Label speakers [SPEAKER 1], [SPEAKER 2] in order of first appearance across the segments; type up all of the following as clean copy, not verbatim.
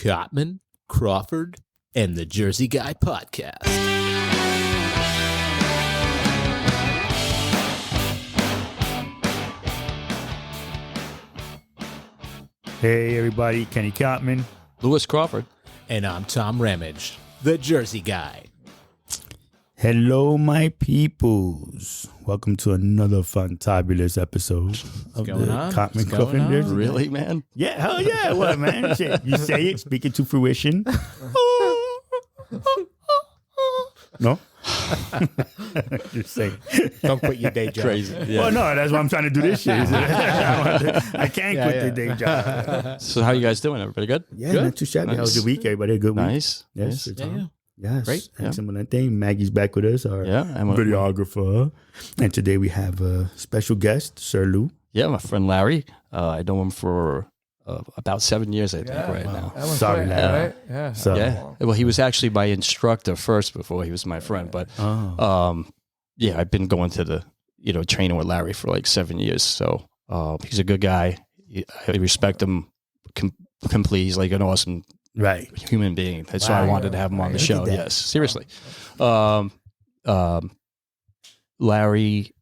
[SPEAKER 1] Cotman, Crawford, and the Jersey Guy Podcast.
[SPEAKER 2] Hey everybody, Kenny Cotman.
[SPEAKER 3] Lewis Crawford.
[SPEAKER 1] And I'm Tom Ramage, the Jersey Guy.
[SPEAKER 2] Hello, my peoples. Welcome to another fantabulous episode of the Cotman Crawford Jersey.
[SPEAKER 3] Really, man?
[SPEAKER 2] Yeah, hell yeah. What, man? Shit. You say it, speak it to fruition. No? Just saying.
[SPEAKER 1] Don't quit your day job.
[SPEAKER 3] Crazy. Yeah.
[SPEAKER 2] Well, no, that's why I'm trying to do this shit. I can't quit the day job.
[SPEAKER 3] So how you guys doing? Everybody good?
[SPEAKER 2] Yeah,
[SPEAKER 3] Good?
[SPEAKER 2] not too shabby.
[SPEAKER 3] Nice.
[SPEAKER 2] How was your week? Everybody had a good week?
[SPEAKER 3] Nice.
[SPEAKER 2] Yes.
[SPEAKER 3] Nice.
[SPEAKER 2] Tom?
[SPEAKER 1] Yeah.
[SPEAKER 2] Yes.
[SPEAKER 1] Great.
[SPEAKER 2] Excellent thing. Maggie's back with us, our
[SPEAKER 3] I'm
[SPEAKER 2] videographer. And today we have a special guest, Sir Lou.
[SPEAKER 3] Yeah, my friend Larry. I know him for about 7 years, I think, right now.
[SPEAKER 2] Sorry, Larry.
[SPEAKER 4] Right? Yeah.
[SPEAKER 2] So,
[SPEAKER 3] Yeah. Well, he was actually my instructor first before he was my friend. But yeah, I've been going to the training with Larry for like 7 years. So he's a good guy. I respect him completely. He's like an awesome human being. That's why I wanted to have him on the show. Yes, seriously. Larry,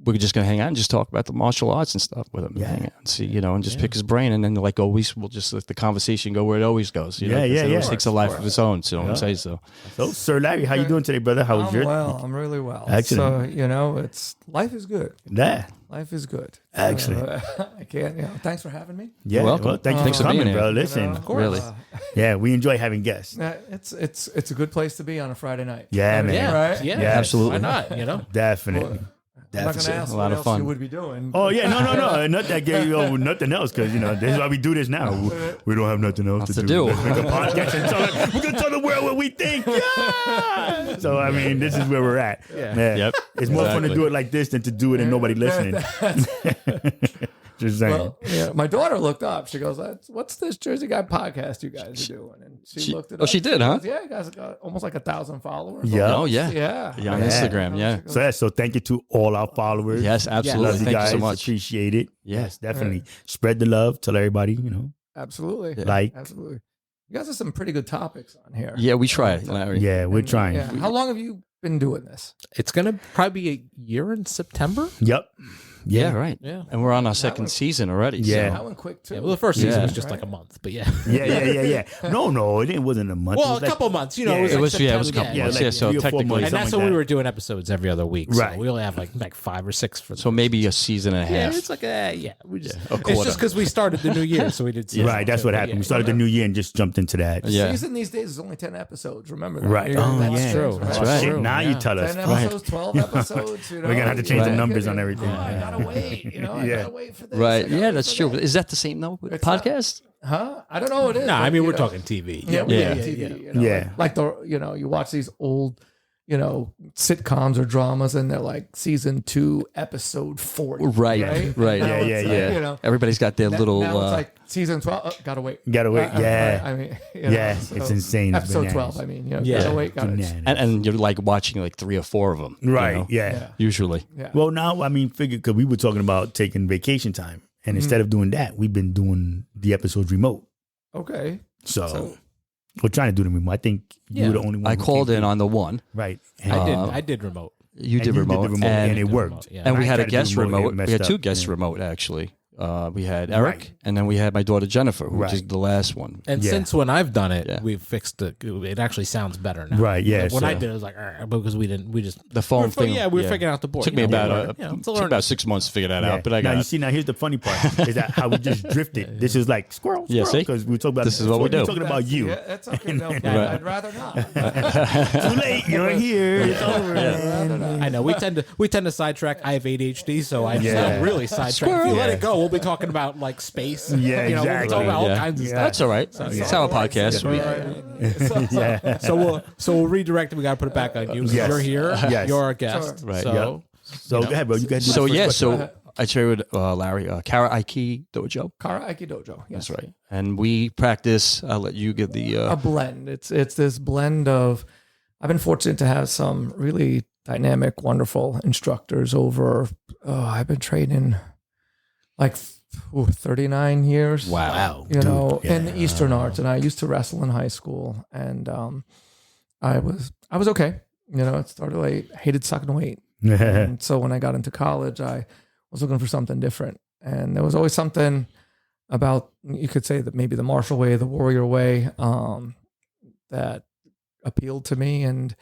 [SPEAKER 3] we're just gonna hang out and just talk about the martial arts and stuff with him. Hang out and see, and just pick his brain, and then like always, we'll just let the conversation go where it always goes. It always takes a life of its own. So I'm saying so.
[SPEAKER 2] So, Sir Larry, how you doing today, brother? How was your?
[SPEAKER 4] Well, I'm really well.
[SPEAKER 2] Excellent.
[SPEAKER 4] So it's life is good.
[SPEAKER 2] Yeah.
[SPEAKER 4] Life is good.
[SPEAKER 2] Excellent.
[SPEAKER 4] I can't. Thanks for having me.
[SPEAKER 2] Yeah.
[SPEAKER 3] You're welcome.
[SPEAKER 2] Well, thank you
[SPEAKER 3] Thanks
[SPEAKER 2] for
[SPEAKER 3] for being
[SPEAKER 2] coming,
[SPEAKER 3] here.
[SPEAKER 2] bro. Listen.
[SPEAKER 4] Of course.
[SPEAKER 3] Really?
[SPEAKER 2] Yeah, we enjoy having guests.
[SPEAKER 4] It's a good place to be on a Friday night.
[SPEAKER 2] Yeah, man.
[SPEAKER 1] Yeah,
[SPEAKER 4] Right?
[SPEAKER 1] yeah,
[SPEAKER 2] Yes.
[SPEAKER 3] Absolutely.
[SPEAKER 1] Why not?
[SPEAKER 2] Definitely.
[SPEAKER 4] I'm not going to ask
[SPEAKER 3] A lot
[SPEAKER 4] what
[SPEAKER 3] of
[SPEAKER 4] else
[SPEAKER 3] fun.
[SPEAKER 4] you would be doing.
[SPEAKER 2] Oh yeah, no, not that gay, nothing else, because this is why we do this now. We don't have nothing else to do. Let's make a podcast and we're gonna tell the world what we think. Yeah. So I mean, this is where we're at. Yeah.
[SPEAKER 3] Yep.
[SPEAKER 2] It's more fun to do it like this than to do it and nobody listening. Just saying.
[SPEAKER 4] Well, my daughter looked up. She goes, "What's this Jersey Guy podcast you guys are doing?" And she looked it up.
[SPEAKER 3] Oh, she did, huh?
[SPEAKER 4] Goes, yeah, you guys got almost like 1,000 followers.
[SPEAKER 2] Yeah.
[SPEAKER 3] Oh yeah.
[SPEAKER 4] Yeah.
[SPEAKER 3] On Instagram. Yeah.
[SPEAKER 2] So thank you to all our followers.
[SPEAKER 3] Yes, absolutely.
[SPEAKER 2] Love you
[SPEAKER 3] Thank
[SPEAKER 2] guys.
[SPEAKER 3] you so much.
[SPEAKER 2] Appreciate it.
[SPEAKER 3] Yeah.
[SPEAKER 2] Yes, definitely. Spread the love. Tell everybody,
[SPEAKER 4] Absolutely.
[SPEAKER 2] like.
[SPEAKER 4] Absolutely. You guys have some pretty good topics on here.
[SPEAKER 3] Yeah, we try, Larry.
[SPEAKER 2] Yeah, we're trying.
[SPEAKER 4] Yeah. How long have you been doing this?
[SPEAKER 1] It's going to probably be a year in September.
[SPEAKER 2] Yep.
[SPEAKER 3] Yeah, right.
[SPEAKER 1] Yeah.
[SPEAKER 3] And we're on our second season already.
[SPEAKER 2] Yeah.
[SPEAKER 4] That went quick too.
[SPEAKER 1] Yeah, well, the first season
[SPEAKER 3] Yeah.
[SPEAKER 1] was just like a month, but yeah.
[SPEAKER 2] Yeah. No, it wasn't a month.
[SPEAKER 1] Well,
[SPEAKER 2] It was
[SPEAKER 1] a couple months,
[SPEAKER 2] Yeah,
[SPEAKER 1] it was
[SPEAKER 3] It
[SPEAKER 1] like
[SPEAKER 3] was a couple
[SPEAKER 1] September,
[SPEAKER 3] months.
[SPEAKER 2] like
[SPEAKER 3] Yeah, so
[SPEAKER 2] 3 or 4
[SPEAKER 3] technically.
[SPEAKER 2] months.
[SPEAKER 1] And that's
[SPEAKER 2] something
[SPEAKER 1] when
[SPEAKER 2] like
[SPEAKER 1] we
[SPEAKER 2] that.
[SPEAKER 1] were doing episodes every other week. So
[SPEAKER 2] Right.
[SPEAKER 1] we only have like 5 or 6 for
[SPEAKER 3] So maybe a season and a
[SPEAKER 1] yeah,
[SPEAKER 3] half.
[SPEAKER 1] it's like we just
[SPEAKER 3] a
[SPEAKER 1] it's
[SPEAKER 3] quarter.
[SPEAKER 1] just because we started the new year, so we did season
[SPEAKER 2] Right, that's what
[SPEAKER 1] two.
[SPEAKER 2] happened.
[SPEAKER 1] Yeah.
[SPEAKER 2] We started the new year and just jumped into that.
[SPEAKER 3] Yeah.
[SPEAKER 4] Season these days is only 10 episodes. Remember that.
[SPEAKER 2] Right.
[SPEAKER 4] Yeah,
[SPEAKER 2] Oh,
[SPEAKER 4] that's
[SPEAKER 2] yeah.
[SPEAKER 1] true.
[SPEAKER 4] Right?
[SPEAKER 1] That's
[SPEAKER 3] right.
[SPEAKER 2] Shit,
[SPEAKER 1] true.
[SPEAKER 2] now you
[SPEAKER 1] Yeah.
[SPEAKER 2] tell us.
[SPEAKER 4] 10 episodes, 12 episodes.
[SPEAKER 2] We're gonna have to change the
[SPEAKER 3] Right.
[SPEAKER 2] numbers on everything.
[SPEAKER 4] Oh, I gotta wait. I
[SPEAKER 2] Yeah.
[SPEAKER 4] gotta wait for this.
[SPEAKER 3] Right.
[SPEAKER 4] I gotta
[SPEAKER 3] Yeah,
[SPEAKER 4] wait
[SPEAKER 3] that's
[SPEAKER 4] for
[SPEAKER 3] true.
[SPEAKER 4] that.
[SPEAKER 3] Is that the same though with
[SPEAKER 4] It's not.
[SPEAKER 3] podcast?
[SPEAKER 4] Huh? I don't know what it is.
[SPEAKER 1] No, I
[SPEAKER 4] but,
[SPEAKER 1] mean
[SPEAKER 4] you
[SPEAKER 1] we're
[SPEAKER 4] know.
[SPEAKER 1] talking TV.
[SPEAKER 4] Yeah, we
[SPEAKER 3] Yeah.
[SPEAKER 4] get TV.
[SPEAKER 2] Yeah.
[SPEAKER 4] Like you watch these old, sitcoms or dramas, and they're like season 2, episode 40.
[SPEAKER 3] Right.
[SPEAKER 4] Right.
[SPEAKER 3] Now
[SPEAKER 2] Yeah,
[SPEAKER 3] it's
[SPEAKER 2] yeah.
[SPEAKER 3] like, Everybody's got their little.
[SPEAKER 4] Now it's like season 12. Oh, gotta wait.
[SPEAKER 2] Gotta wait. Yeah.
[SPEAKER 4] I mean,
[SPEAKER 2] Yeah, it's insane. It's
[SPEAKER 4] Episode
[SPEAKER 2] bananas.
[SPEAKER 4] 12. I mean,
[SPEAKER 1] Yeah.
[SPEAKER 4] gotta wait. Gotta,
[SPEAKER 2] Bananas.
[SPEAKER 3] and you're like watching like 3 or 4 of them.
[SPEAKER 2] Right, yeah.
[SPEAKER 3] Usually.
[SPEAKER 4] yeah.
[SPEAKER 2] Well, now, I mean, figure, because we were talking about taking vacation time. And instead of doing that, we've been doing the episodes remote.
[SPEAKER 4] Okay.
[SPEAKER 2] So we're trying to do them remote. I think you were the only one.
[SPEAKER 3] I
[SPEAKER 2] who
[SPEAKER 3] called
[SPEAKER 2] came
[SPEAKER 3] in
[SPEAKER 2] through.
[SPEAKER 3] on the one.
[SPEAKER 2] Right.
[SPEAKER 1] I did remote.
[SPEAKER 3] You
[SPEAKER 2] And
[SPEAKER 3] did remote.
[SPEAKER 2] and it
[SPEAKER 3] And,
[SPEAKER 2] worked.
[SPEAKER 1] Yeah.
[SPEAKER 3] and we
[SPEAKER 2] I
[SPEAKER 3] had a
[SPEAKER 2] tried to do
[SPEAKER 3] guest
[SPEAKER 2] remote,
[SPEAKER 3] remote.
[SPEAKER 2] it
[SPEAKER 3] We had
[SPEAKER 2] messed
[SPEAKER 3] 2
[SPEAKER 2] up.
[SPEAKER 3] guests
[SPEAKER 2] Yeah.
[SPEAKER 3] remote actually. We had Eric,
[SPEAKER 2] Right.
[SPEAKER 3] and then we had my daughter Jennifer, which is
[SPEAKER 2] Right.
[SPEAKER 3] the last one.
[SPEAKER 1] And
[SPEAKER 2] Yeah.
[SPEAKER 1] since when I've done it,
[SPEAKER 3] Yeah.
[SPEAKER 1] we've fixed it. It actually sounds better now.
[SPEAKER 2] Right, yeah,
[SPEAKER 1] Like when I
[SPEAKER 2] so-
[SPEAKER 1] did it, was like, because we just
[SPEAKER 3] The phone thing.
[SPEAKER 1] Yeah, we were figuring out the board.
[SPEAKER 3] Took me about
[SPEAKER 1] it's a
[SPEAKER 3] took
[SPEAKER 1] learning.
[SPEAKER 3] about 6 months to figure that
[SPEAKER 2] Yeah.
[SPEAKER 3] out, but I
[SPEAKER 2] now
[SPEAKER 3] got
[SPEAKER 2] you
[SPEAKER 3] it.
[SPEAKER 2] see. Now here's the funny part: is that how we just drifted. This is like squirrel.
[SPEAKER 3] Yeah, see?
[SPEAKER 2] because we talk about
[SPEAKER 3] This is what we do.
[SPEAKER 2] We're talking about you.
[SPEAKER 4] Yeah, that's okay. No,
[SPEAKER 2] Right.
[SPEAKER 4] I'd rather not.
[SPEAKER 2] Too late. You're here. It's over. man.
[SPEAKER 1] I know we tend to sidetrack. I have ADHD, so I
[SPEAKER 2] Yeah.
[SPEAKER 1] not really sidetrack. If you let
[SPEAKER 2] Yeah.
[SPEAKER 1] it go, we'll be talking about like space.
[SPEAKER 2] Yeah,
[SPEAKER 1] We'll be
[SPEAKER 2] exactly.
[SPEAKER 1] talking about all
[SPEAKER 3] Yeah.
[SPEAKER 1] kinds of
[SPEAKER 2] Yeah.
[SPEAKER 1] stuff.
[SPEAKER 3] That's all right. That's how a podcast.
[SPEAKER 2] Yeah.
[SPEAKER 1] So we'll redirect it. We got to put it back on you.
[SPEAKER 2] Yes.
[SPEAKER 1] You're here.
[SPEAKER 2] Yes.
[SPEAKER 1] You're our guest.
[SPEAKER 4] Sure.
[SPEAKER 3] Right.
[SPEAKER 1] So
[SPEAKER 2] So go ahead, bro. You guys.
[SPEAKER 3] So yeah, so I trained with Larry, Kara Aiki Dojo.
[SPEAKER 4] Kara Aikidojo. Yes.
[SPEAKER 3] That's right. And we practice. I'll let you give the.
[SPEAKER 4] A blend. It's this blend of. I've been fortunate to have some really dynamic, wonderful instructors over. I've been training like 39 years.
[SPEAKER 1] Wow.
[SPEAKER 4] You know,
[SPEAKER 2] yeah.
[SPEAKER 4] in the Eastern arts, and I used to wrestle in high school, and I was okay. You know, it started late. Hated sucking weight, and so when I got into college, I was looking for something different, and there was always something about, you could say that maybe the martial way, the warrior way, that appealed to me, and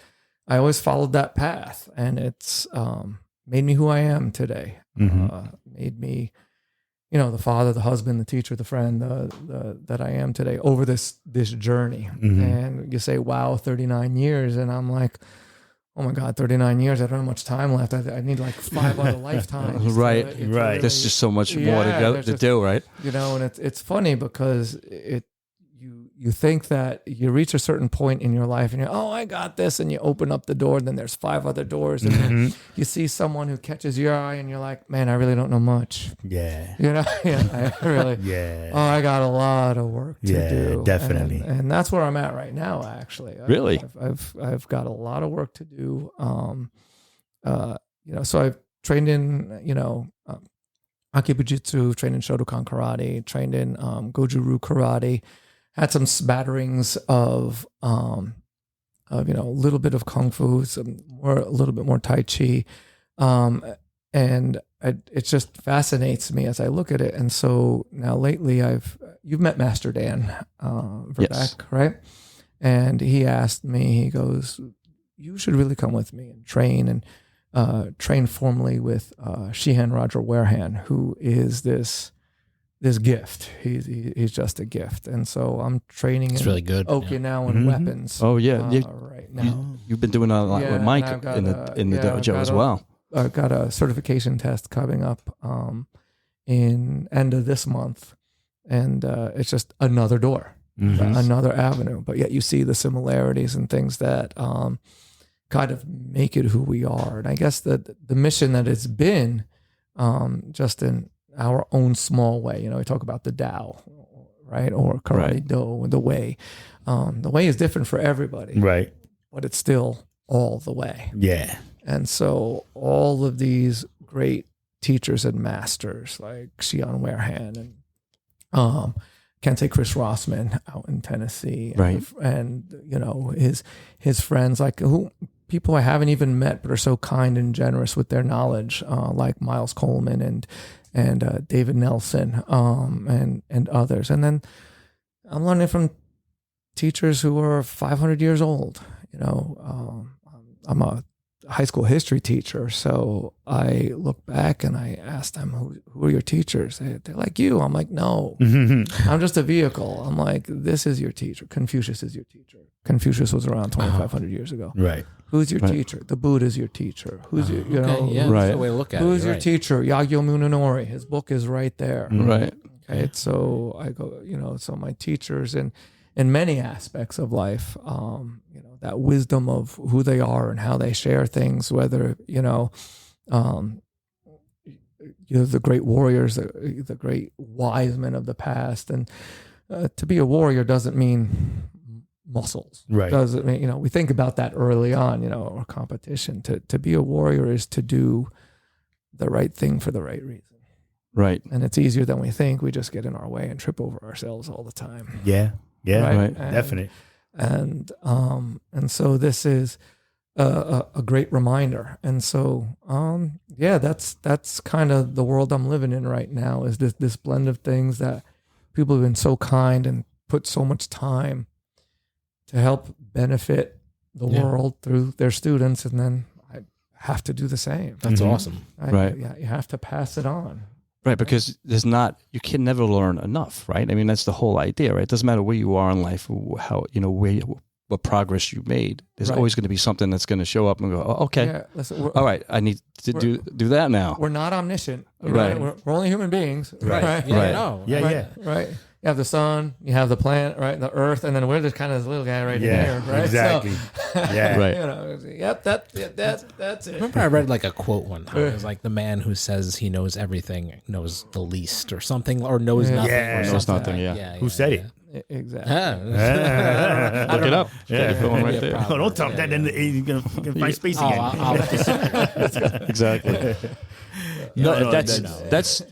[SPEAKER 4] I always followed that path, and it's made me who I am today. Made me, you know, the father, the husband, the teacher, the friend, that I am today over this journey. And you say, wow, 39 years. And I'm like, oh my God, 39 years. I don't have much time left. I need like 5 other lifetimes.
[SPEAKER 3] Right.
[SPEAKER 4] To
[SPEAKER 2] Right.
[SPEAKER 4] really,
[SPEAKER 3] There's just so much more to
[SPEAKER 4] just,
[SPEAKER 3] do, right?
[SPEAKER 4] You know, and it's funny because you think that you reach a certain point in your life and you're, oh, I got this. And you open up the door and then there's 5 other doors. And then you see someone who catches your eye and you're like, man, I really don't know much.
[SPEAKER 2] Yeah.
[SPEAKER 4] You know, I really,
[SPEAKER 2] Yeah.
[SPEAKER 4] oh, I got a lot of work to do.
[SPEAKER 2] Yeah, definitely.
[SPEAKER 4] And that's where I'm at right now, actually.
[SPEAKER 3] Really?
[SPEAKER 4] I've got a lot of work to do. You know, so I've trained in, you know, Akibujitsu, trained in Shotokan karate, trained in Goju-Ryu karate, had some smatterings of you know, a little bit of kung fu, a little bit more tai chi, and it just fascinates me as I look at it. And so now lately, you've met Master Dan Verbeck,
[SPEAKER 3] Yes.
[SPEAKER 4] right? And he asked me, he goes, you should really come with me and train formally with Shihan Roger Warehan, who is this gift. He's just a gift. And so I'm training
[SPEAKER 1] It's
[SPEAKER 4] in
[SPEAKER 1] really good.
[SPEAKER 4] Okinawan weapons.
[SPEAKER 3] Oh yeah,
[SPEAKER 4] right now.
[SPEAKER 3] you've been doing a lot
[SPEAKER 4] Yeah,
[SPEAKER 3] with
[SPEAKER 4] and
[SPEAKER 3] Mike
[SPEAKER 4] I've got
[SPEAKER 3] in the
[SPEAKER 4] I've
[SPEAKER 3] dojo
[SPEAKER 4] got
[SPEAKER 3] as well.
[SPEAKER 4] I've got a certification test coming up in end of this month, and it's just another door, another avenue. But yet you see the similarities and things that kind of make it who we are. And I guess that the mission that it's been, just in our own small way, you know, we talk about the Tao, right? Or karate
[SPEAKER 3] Right.
[SPEAKER 4] do, the way. The way is different for everybody,
[SPEAKER 2] Right.
[SPEAKER 4] but it's still all the way.
[SPEAKER 2] Yeah.
[SPEAKER 4] And so all of these great teachers and masters like Shion Warehan and Kente Chris Rossman out in Tennessee,
[SPEAKER 3] Right.
[SPEAKER 4] and you know, his friends, like people I haven't even met but are so kind and generous with their knowledge, like Miles Coleman and David Nelson, and others. And then I'm learning from teachers who are 500 years old. You know, I'm a high school history teacher, so I look back and I ask them, who are your teachers? They're like, you. I'm like, no, I'm just a vehicle. I'm like, this is your teacher. Confucius is your teacher. Confucius was around 2,500 years ago.
[SPEAKER 2] Right.
[SPEAKER 4] Who's your
[SPEAKER 3] Right.
[SPEAKER 4] teacher? The Buddha's your teacher. Who's your, you know,
[SPEAKER 1] Okay, yeah,
[SPEAKER 3] Right.
[SPEAKER 1] that's the way to look at it.
[SPEAKER 4] who's
[SPEAKER 1] You're
[SPEAKER 4] your
[SPEAKER 1] right.
[SPEAKER 4] teacher? Yagyo Munenori. His book is right there.
[SPEAKER 3] Right.
[SPEAKER 4] Right. So I go, you know, so my teachers in many aspects of life, you know, that wisdom of who they are and how they share things, whether, you know, the great warriors, the great wise men of the past. And to be a warrior doesn't mean muscles.
[SPEAKER 2] Right.
[SPEAKER 4] Doesn't mean, you know, we think about that early on, you know, or competition. To be a warrior is to do the right thing for the right reason.
[SPEAKER 3] Right.
[SPEAKER 4] And it's easier than we think. We just get in our way and trip over ourselves all the time.
[SPEAKER 2] Yeah. Yeah.
[SPEAKER 4] Right.
[SPEAKER 3] Right.
[SPEAKER 2] Definitely.
[SPEAKER 4] And so this is a great reminder. And so yeah, that's kind of the world I'm living in right now, is this blend of things that people have been so kind and put so much time to help benefit the world through their students, and then I have to do the same.
[SPEAKER 1] That's awesome.
[SPEAKER 3] Right.
[SPEAKER 4] Yeah, you have to pass it on.
[SPEAKER 3] Right, because you can never learn enough, right? I mean, that's the whole idea, right? It doesn't matter where you are in life, how, you know, what progress you made. There's
[SPEAKER 4] Right.
[SPEAKER 3] always going to be something that's going to show up and go, oh, okay,
[SPEAKER 4] Yeah, listen,
[SPEAKER 3] all right, I need to do that now.
[SPEAKER 4] we're not omniscient.
[SPEAKER 3] Right.
[SPEAKER 4] We're only human beings.
[SPEAKER 2] Right.
[SPEAKER 1] Yeah,
[SPEAKER 3] Right.
[SPEAKER 1] no.
[SPEAKER 2] Yeah.
[SPEAKER 4] Right.
[SPEAKER 2] Yeah.
[SPEAKER 4] Right. You have the sun, you have the planet, right? The earth, and then we're just kind of this little guy right
[SPEAKER 2] Yeah.
[SPEAKER 4] here, right?
[SPEAKER 2] Exactly.
[SPEAKER 4] So,
[SPEAKER 2] Yeah.
[SPEAKER 3] Right.
[SPEAKER 4] You know, yep, that's it.
[SPEAKER 1] Remember I read like a quote one time. It was like the man who says he knows everything knows the least or something, or knows
[SPEAKER 4] Yeah.
[SPEAKER 1] nothing.
[SPEAKER 2] Yeah.
[SPEAKER 1] Or
[SPEAKER 3] Knows
[SPEAKER 1] something.
[SPEAKER 3] nothing, yeah.
[SPEAKER 2] Who said it?
[SPEAKER 4] Exactly.
[SPEAKER 1] Yeah.
[SPEAKER 3] Look it up.
[SPEAKER 2] Yeah.
[SPEAKER 3] Got your phone right
[SPEAKER 1] Yeah,
[SPEAKER 3] there.
[SPEAKER 1] probably.
[SPEAKER 2] Oh, don't tell him that. Then you're gonna find space
[SPEAKER 1] Oh,
[SPEAKER 2] again.
[SPEAKER 1] I'll
[SPEAKER 3] Exactly.
[SPEAKER 2] No,
[SPEAKER 3] No,
[SPEAKER 2] no,
[SPEAKER 3] that's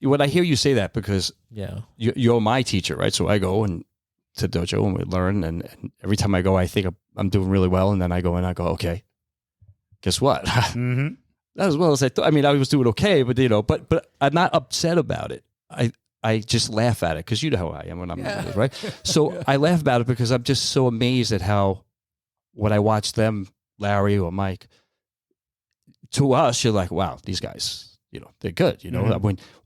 [SPEAKER 3] when I hear you say that, because
[SPEAKER 1] Yeah.
[SPEAKER 3] you're my teacher, right? So I go and to dojo and we learn, and every time I go, I think I'm doing really well, and then I go and I go, okay, guess what?
[SPEAKER 2] Mm-hmm.
[SPEAKER 3] As well as I thought. I mean, I was doing okay, but but I'm not upset about it. I just laugh at it because you know how I am when I'm right. So I laugh about it because I'm just so amazed at how when I watch them, Larry or Mike, to us, you're like, wow, these guys, they're good.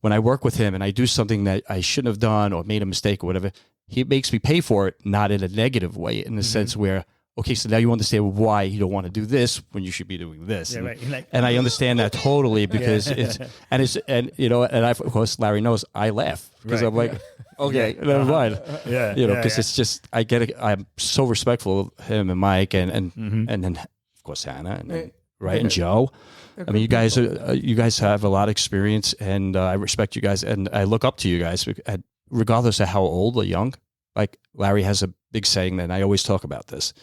[SPEAKER 3] When I work with him and I do something that I shouldn't have done or made a mistake or whatever, he makes me pay for it, not in a negative way, in the sense where, okay, so now you understand why you don't want to do this when you should be doing this.
[SPEAKER 2] Yeah, right.
[SPEAKER 3] And I understand that totally because of course, Larry knows I laugh because I'm like, okay, never mind. Because it's just, I get it. I'm so respectful of him and Mike and then of course Hannah and Joe. I mean, you guys have a lot of experience, and I respect you guys, and I look up to you guys, regardless of how old or young. Like Larry has a big saying, and I always talk about this.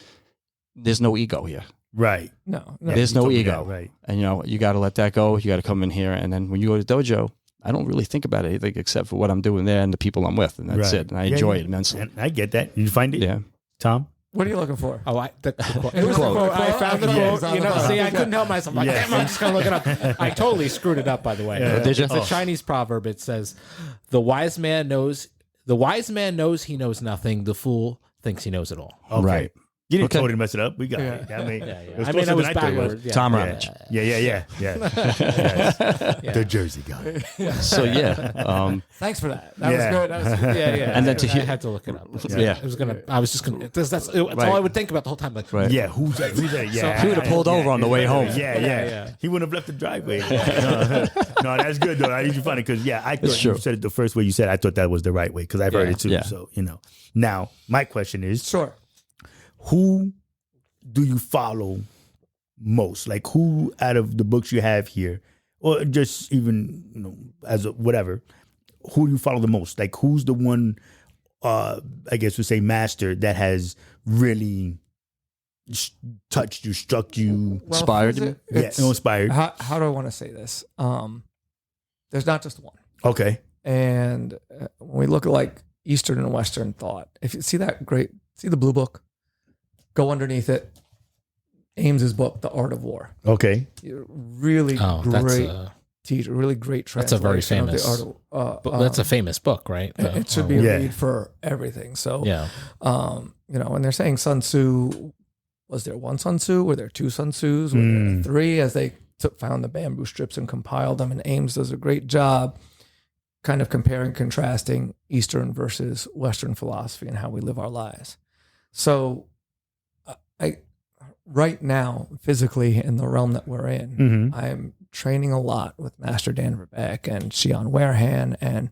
[SPEAKER 3] There's no ego here.
[SPEAKER 2] Right.
[SPEAKER 4] No.
[SPEAKER 3] There's no ego.
[SPEAKER 2] Right.
[SPEAKER 3] And, you got to let that go. You got to come in here. And then when you go to dojo, I don't really think about anything except for what I'm doing there and the people I'm with. And that's it. And I enjoy it immensely.
[SPEAKER 2] And I get that. You find it?
[SPEAKER 3] Yeah.
[SPEAKER 2] Tom?
[SPEAKER 4] What are you looking for?
[SPEAKER 1] Oh, the quote. It was the quote. I found the quote. See, I couldn't help myself. I'm like, damn, I'm just going to look it up. I totally screwed it up, by the way.
[SPEAKER 3] Did you?
[SPEAKER 1] It's a Chinese proverb. It says, the wise man knows he knows nothing. The fool thinks he knows it all.
[SPEAKER 2] Okay.
[SPEAKER 3] Right.
[SPEAKER 2] You didn't totally mess it up. We got it. I mean,
[SPEAKER 1] it was backward. Yeah.
[SPEAKER 3] Tom Ramage.
[SPEAKER 2] Yeah. The Jersey guy.
[SPEAKER 3] So,
[SPEAKER 4] Thanks for that. That was good. That was,
[SPEAKER 3] And then
[SPEAKER 1] I had to look it up. I was just gonna. That's all I would think about the whole time. Like,
[SPEAKER 2] Yeah, who's that? Yeah,
[SPEAKER 3] he would have pulled over on the way home.
[SPEAKER 2] Yeah. He wouldn't have left the driveway. No, that's good though. I need you funny because I thought you said it the first way you said it, I thought that was the right way because I've heard it too.
[SPEAKER 3] Yeah.
[SPEAKER 2] So Now my question is,
[SPEAKER 4] sure.
[SPEAKER 2] Who do you follow most? Like who out of the books you have here, or just even as a whatever, who do you follow the most? Like who's the one? I guess we say master that has really touched you, struck you,
[SPEAKER 3] inspired you.
[SPEAKER 2] Inspired.
[SPEAKER 4] How do I want to say this? There's not just one.
[SPEAKER 2] Okay.
[SPEAKER 4] And when we look at like Eastern and Western thought, if you see the blue book, go underneath it. Ames's book, The Art of War.
[SPEAKER 2] Okay.
[SPEAKER 4] Really great teacher, really great translation.
[SPEAKER 1] That's a very famous. That's a famous book, right?
[SPEAKER 4] It should be a read for everything. So, and they're saying Sun Tzu. Was there one Sun Tzu? Were there two Sun Tzus? Were there three? As they found the bamboo strips and compiled them, and Ames does a great job, kind of comparing, contrasting Eastern versus Western philosophy and how we live our lives. So, right now, physically in the realm that we're in, I'm training a lot with Master Dan Verbeek and Xian Warehan, and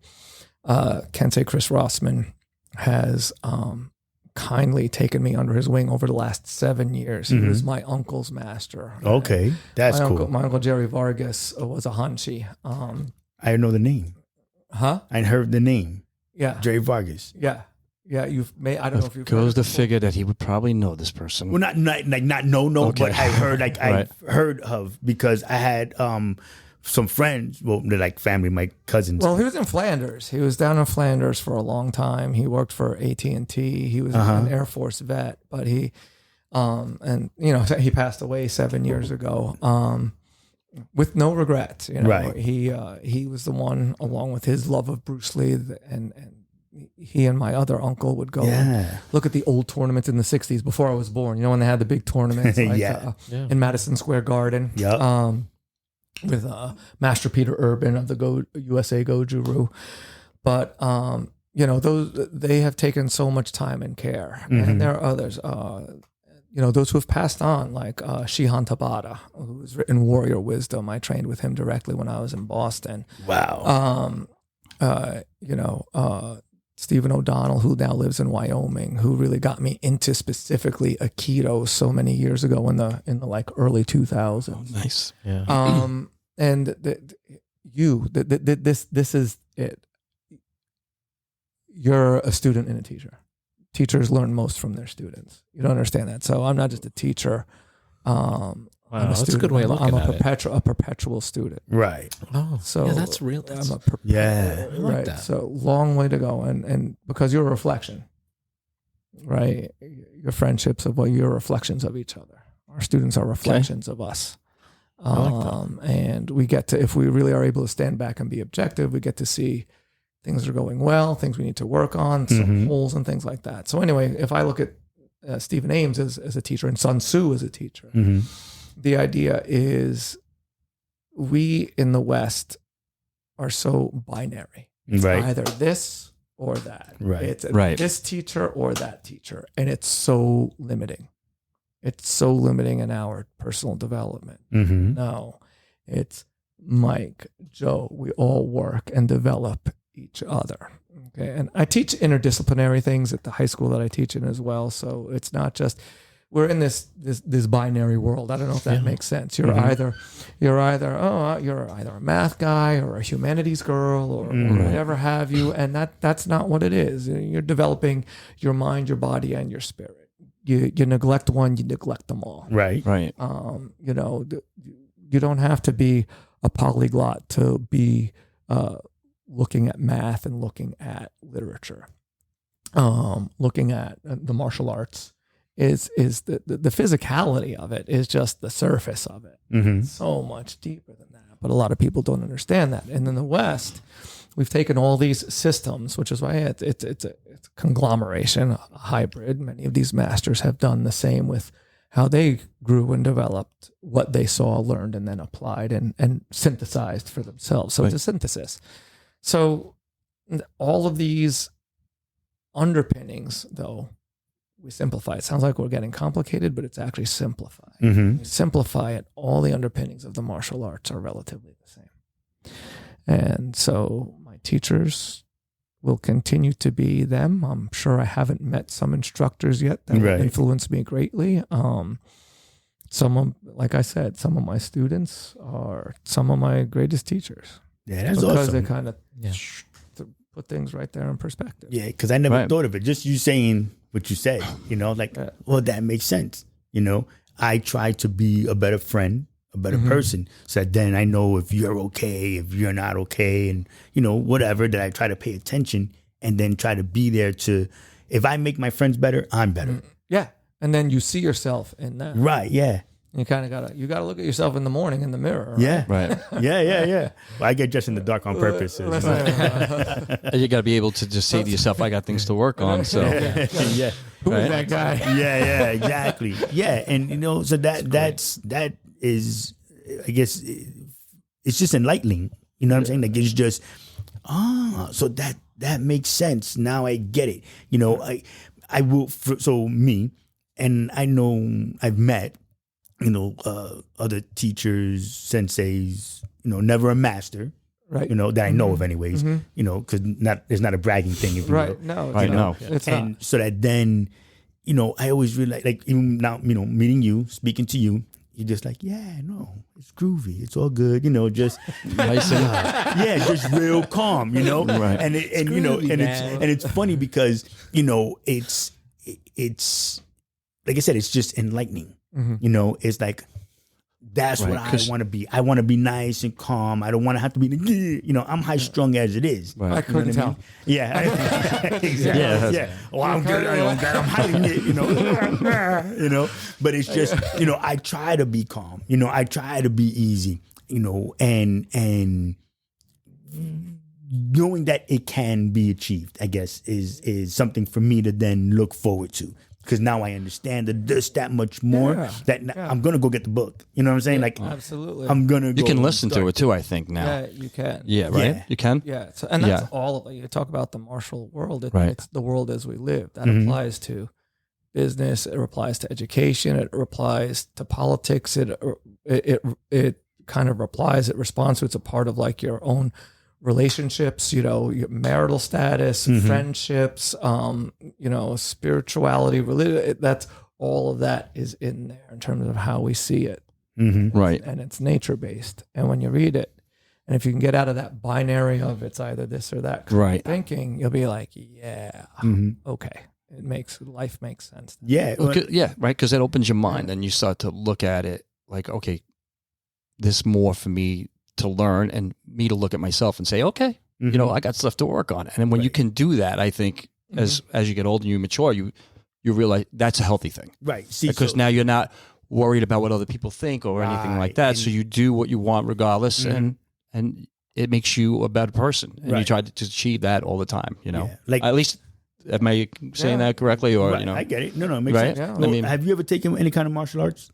[SPEAKER 4] Kensei Chris Rossman has kindly taken me under his wing over the last 7 years. He was my uncle's master.
[SPEAKER 2] Okay, that's cool.
[SPEAKER 4] My uncle Jerry Vargas was a Hanshi.
[SPEAKER 2] I know the name.
[SPEAKER 4] Huh?
[SPEAKER 2] I heard the name.
[SPEAKER 4] Yeah.
[SPEAKER 2] Jerry Vargas.
[SPEAKER 4] Yeah. Yeah, I don't know if you've
[SPEAKER 3] goes to figure that he would probably know this person.
[SPEAKER 2] Well, not but I heard I've heard of because I had some friends, well, they're like family, my cousins.
[SPEAKER 4] Well, he was in Flanders. He was down in Flanders for a long time. He worked for AT&T. He was an Air Force vet, but he passed away 7 years ago. With no regrets,
[SPEAKER 2] Right.
[SPEAKER 4] He was the one, along with his love of Bruce Lee, and he and my other uncle would go look at the old tournaments in the 60s before I was born. When they had the big tournaments in Madison Square Garden.
[SPEAKER 2] Yeah.
[SPEAKER 4] With Master Peter Urban of the USA Goju-Ryu. But those, they have taken so much time and care. And there are others. Those who have passed on, like Shihan Tabata, who's written Warrior Wisdom. I trained with him directly when I was in Boston.
[SPEAKER 2] Wow.
[SPEAKER 4] Stephen O'Donnell, who now lives in Wyoming, who really got me into specifically Aikido so many years ago in the like early 2000s.
[SPEAKER 3] Oh, nice.
[SPEAKER 1] Yeah.
[SPEAKER 4] And this is it. You're a student and a teacher. Teachers learn most from their students. You don't understand that. So I'm not just a teacher.
[SPEAKER 1] Wow, that's a good way of looking
[SPEAKER 4] I'm
[SPEAKER 1] at it.
[SPEAKER 4] a perpetual student.
[SPEAKER 2] Right.
[SPEAKER 1] Oh,
[SPEAKER 4] So
[SPEAKER 1] yeah, that's real. That's,
[SPEAKER 2] Yeah.
[SPEAKER 1] I like
[SPEAKER 4] right.
[SPEAKER 1] that.
[SPEAKER 4] So long way to go, and because you're a reflection, right? Your friendships of you're reflections of each other. Our students are reflections of us. And we get to, if we really are able to stand back and be objective, we get to see things that are going well, things we need to work on, some holes and things like that. So anyway, if I look at Stephen Ames as a teacher and Sun Tzu as a teacher, the idea is we in the West are so binary. It's
[SPEAKER 2] Right.
[SPEAKER 4] either this or that.
[SPEAKER 2] Right.
[SPEAKER 4] It's
[SPEAKER 3] Right.
[SPEAKER 4] this teacher or that teacher. And it's so limiting. It's so limiting in our personal development. No, it's Mike, Joe. We all work and develop each other. Okay. And I teach interdisciplinary things at the high school that I teach in as well. So it's not just, we're in this binary world. I don't know if that makes sense. You're either a math guy or a humanities girl or whatever have you. And that's not what it is. You're developing your mind, your body, and your spirit. You neglect one, you neglect them all.
[SPEAKER 2] Right.
[SPEAKER 3] Right.
[SPEAKER 4] You know, you don't have to be a polyglot to be looking at math and looking at literature. Looking at the martial arts is the physicality of it is just the surface of it. It's so much deeper than that. But a lot of people don't understand that. And in the West, we've taken all these systems, which is why it's a conglomeration, a hybrid. Many of these masters have done the same with how they grew and developed what they saw, learned, and then applied and synthesized for themselves. So it's a synthesis. So all of these underpinnings, though, we simplify. It sounds like we're getting complicated, but it's actually simplified. We simplify it. All the underpinnings of the martial arts are relatively the same. And so my teachers will continue to be them. I'm sure I haven't met some instructors yet that will influence me greatly. Like I said, some of my students are some of my greatest teachers.
[SPEAKER 2] Yeah, that's
[SPEAKER 4] because
[SPEAKER 2] awesome.
[SPEAKER 4] they kind of put things right there in perspective.
[SPEAKER 2] Yeah, because I never thought of it. Just you saying what you said, you know, like, well, that makes sense. You know, I try to be a better friend, a better person, so that then I know if you're okay, if you're not okay, and, you know, whatever, that I try to pay attention and then try to be there to, if I make my friends better, I'm better.
[SPEAKER 4] Yeah. And then you see yourself in that.
[SPEAKER 2] Right, yeah.
[SPEAKER 4] You kind of gotta look at yourself in the morning in the mirror. Right?
[SPEAKER 2] Yeah.
[SPEAKER 3] Right.
[SPEAKER 2] Yeah. Well, I get dressed in the dark on purpose.
[SPEAKER 3] You got to be able to just say to yourself, I got things to work on. So
[SPEAKER 2] Yeah.
[SPEAKER 4] Who is that guy?
[SPEAKER 2] Yeah, exactly. Yeah, and you know, so that is, I guess, it's just enlightening. You know what I'm saying? Like, it's just, so that makes sense. Now I get it. You know, I will. So me, and I know I've met, you know, other teachers, senseis. You know, never a master.
[SPEAKER 4] Right.
[SPEAKER 2] You know, that I know of, anyways. You know, because it's not a bragging thing. If you will.
[SPEAKER 4] No.
[SPEAKER 3] Right. No.
[SPEAKER 4] It's
[SPEAKER 2] And
[SPEAKER 4] not.
[SPEAKER 2] so that then, you know, I always realize, like, even now, you know, meeting you, speaking to you, you're just like, yeah, no, it's groovy, it's all good, you know, just
[SPEAKER 3] nice and
[SPEAKER 2] just real calm, you know,
[SPEAKER 3] Right.
[SPEAKER 2] and you know, and it's funny because, you know, it's like I said, it's just enlightening, you know, it's like, that's what I want to be. I want to be nice and calm. I don't want to have to be, you know, I'm high strung as it is.
[SPEAKER 3] Right.
[SPEAKER 4] I couldn't tell.
[SPEAKER 2] Yeah, exactly. Yeah. Well, I'm good. I'm hiding it, you know. You know, but it's just, you know, I try to be calm. You know, I try to be easy. You know, and knowing that it can be achieved, I guess, is something for me to then look forward to. Because now I understand that much more. I'm gonna go get the book. You know what I'm saying? Like,
[SPEAKER 4] Absolutely.
[SPEAKER 2] I'm gonna.
[SPEAKER 3] you can listen to it too, I think, now.
[SPEAKER 4] Yeah, you can.
[SPEAKER 3] Yeah, right?
[SPEAKER 2] Yeah.
[SPEAKER 3] You can?
[SPEAKER 4] Yeah. So, and that's all of it. You talk about the martial world.
[SPEAKER 3] Right.
[SPEAKER 4] It's the world as we live. That applies to business. It applies to education. It applies to politics. It kind of applies. It responds to. It's a part of like your own relationships. You know, your marital status, friendships. You know, spirituality, religion. That's all of that is in there in terms of how we see it.
[SPEAKER 3] Right.
[SPEAKER 4] And it's nature based. And when you read it, and if you can get out of that binary of it's either this or that kind of thinking, you'll be like, yeah, okay, life makes sense.
[SPEAKER 2] Yeah.
[SPEAKER 3] Well, right, because it opens your mind and you start to look at it like, okay, there's more for me to learn and me to look at myself and say, okay, you know, I got stuff to work on. And then when you can do that, I think as you get older and you mature, you realize that's a healthy thing.
[SPEAKER 2] Right. See,
[SPEAKER 3] Because now you're not worried about what other people think or anything like that. So you do what you want regardless, and it makes you a better person. And you try to achieve that all the time, you know.
[SPEAKER 2] Yeah. Like,
[SPEAKER 3] at least, am I saying that correctly? Or, you know,
[SPEAKER 2] I get it. No, it makes sense.
[SPEAKER 4] Yeah.
[SPEAKER 2] Well,
[SPEAKER 3] I mean,
[SPEAKER 2] have you ever taken any kind of martial arts?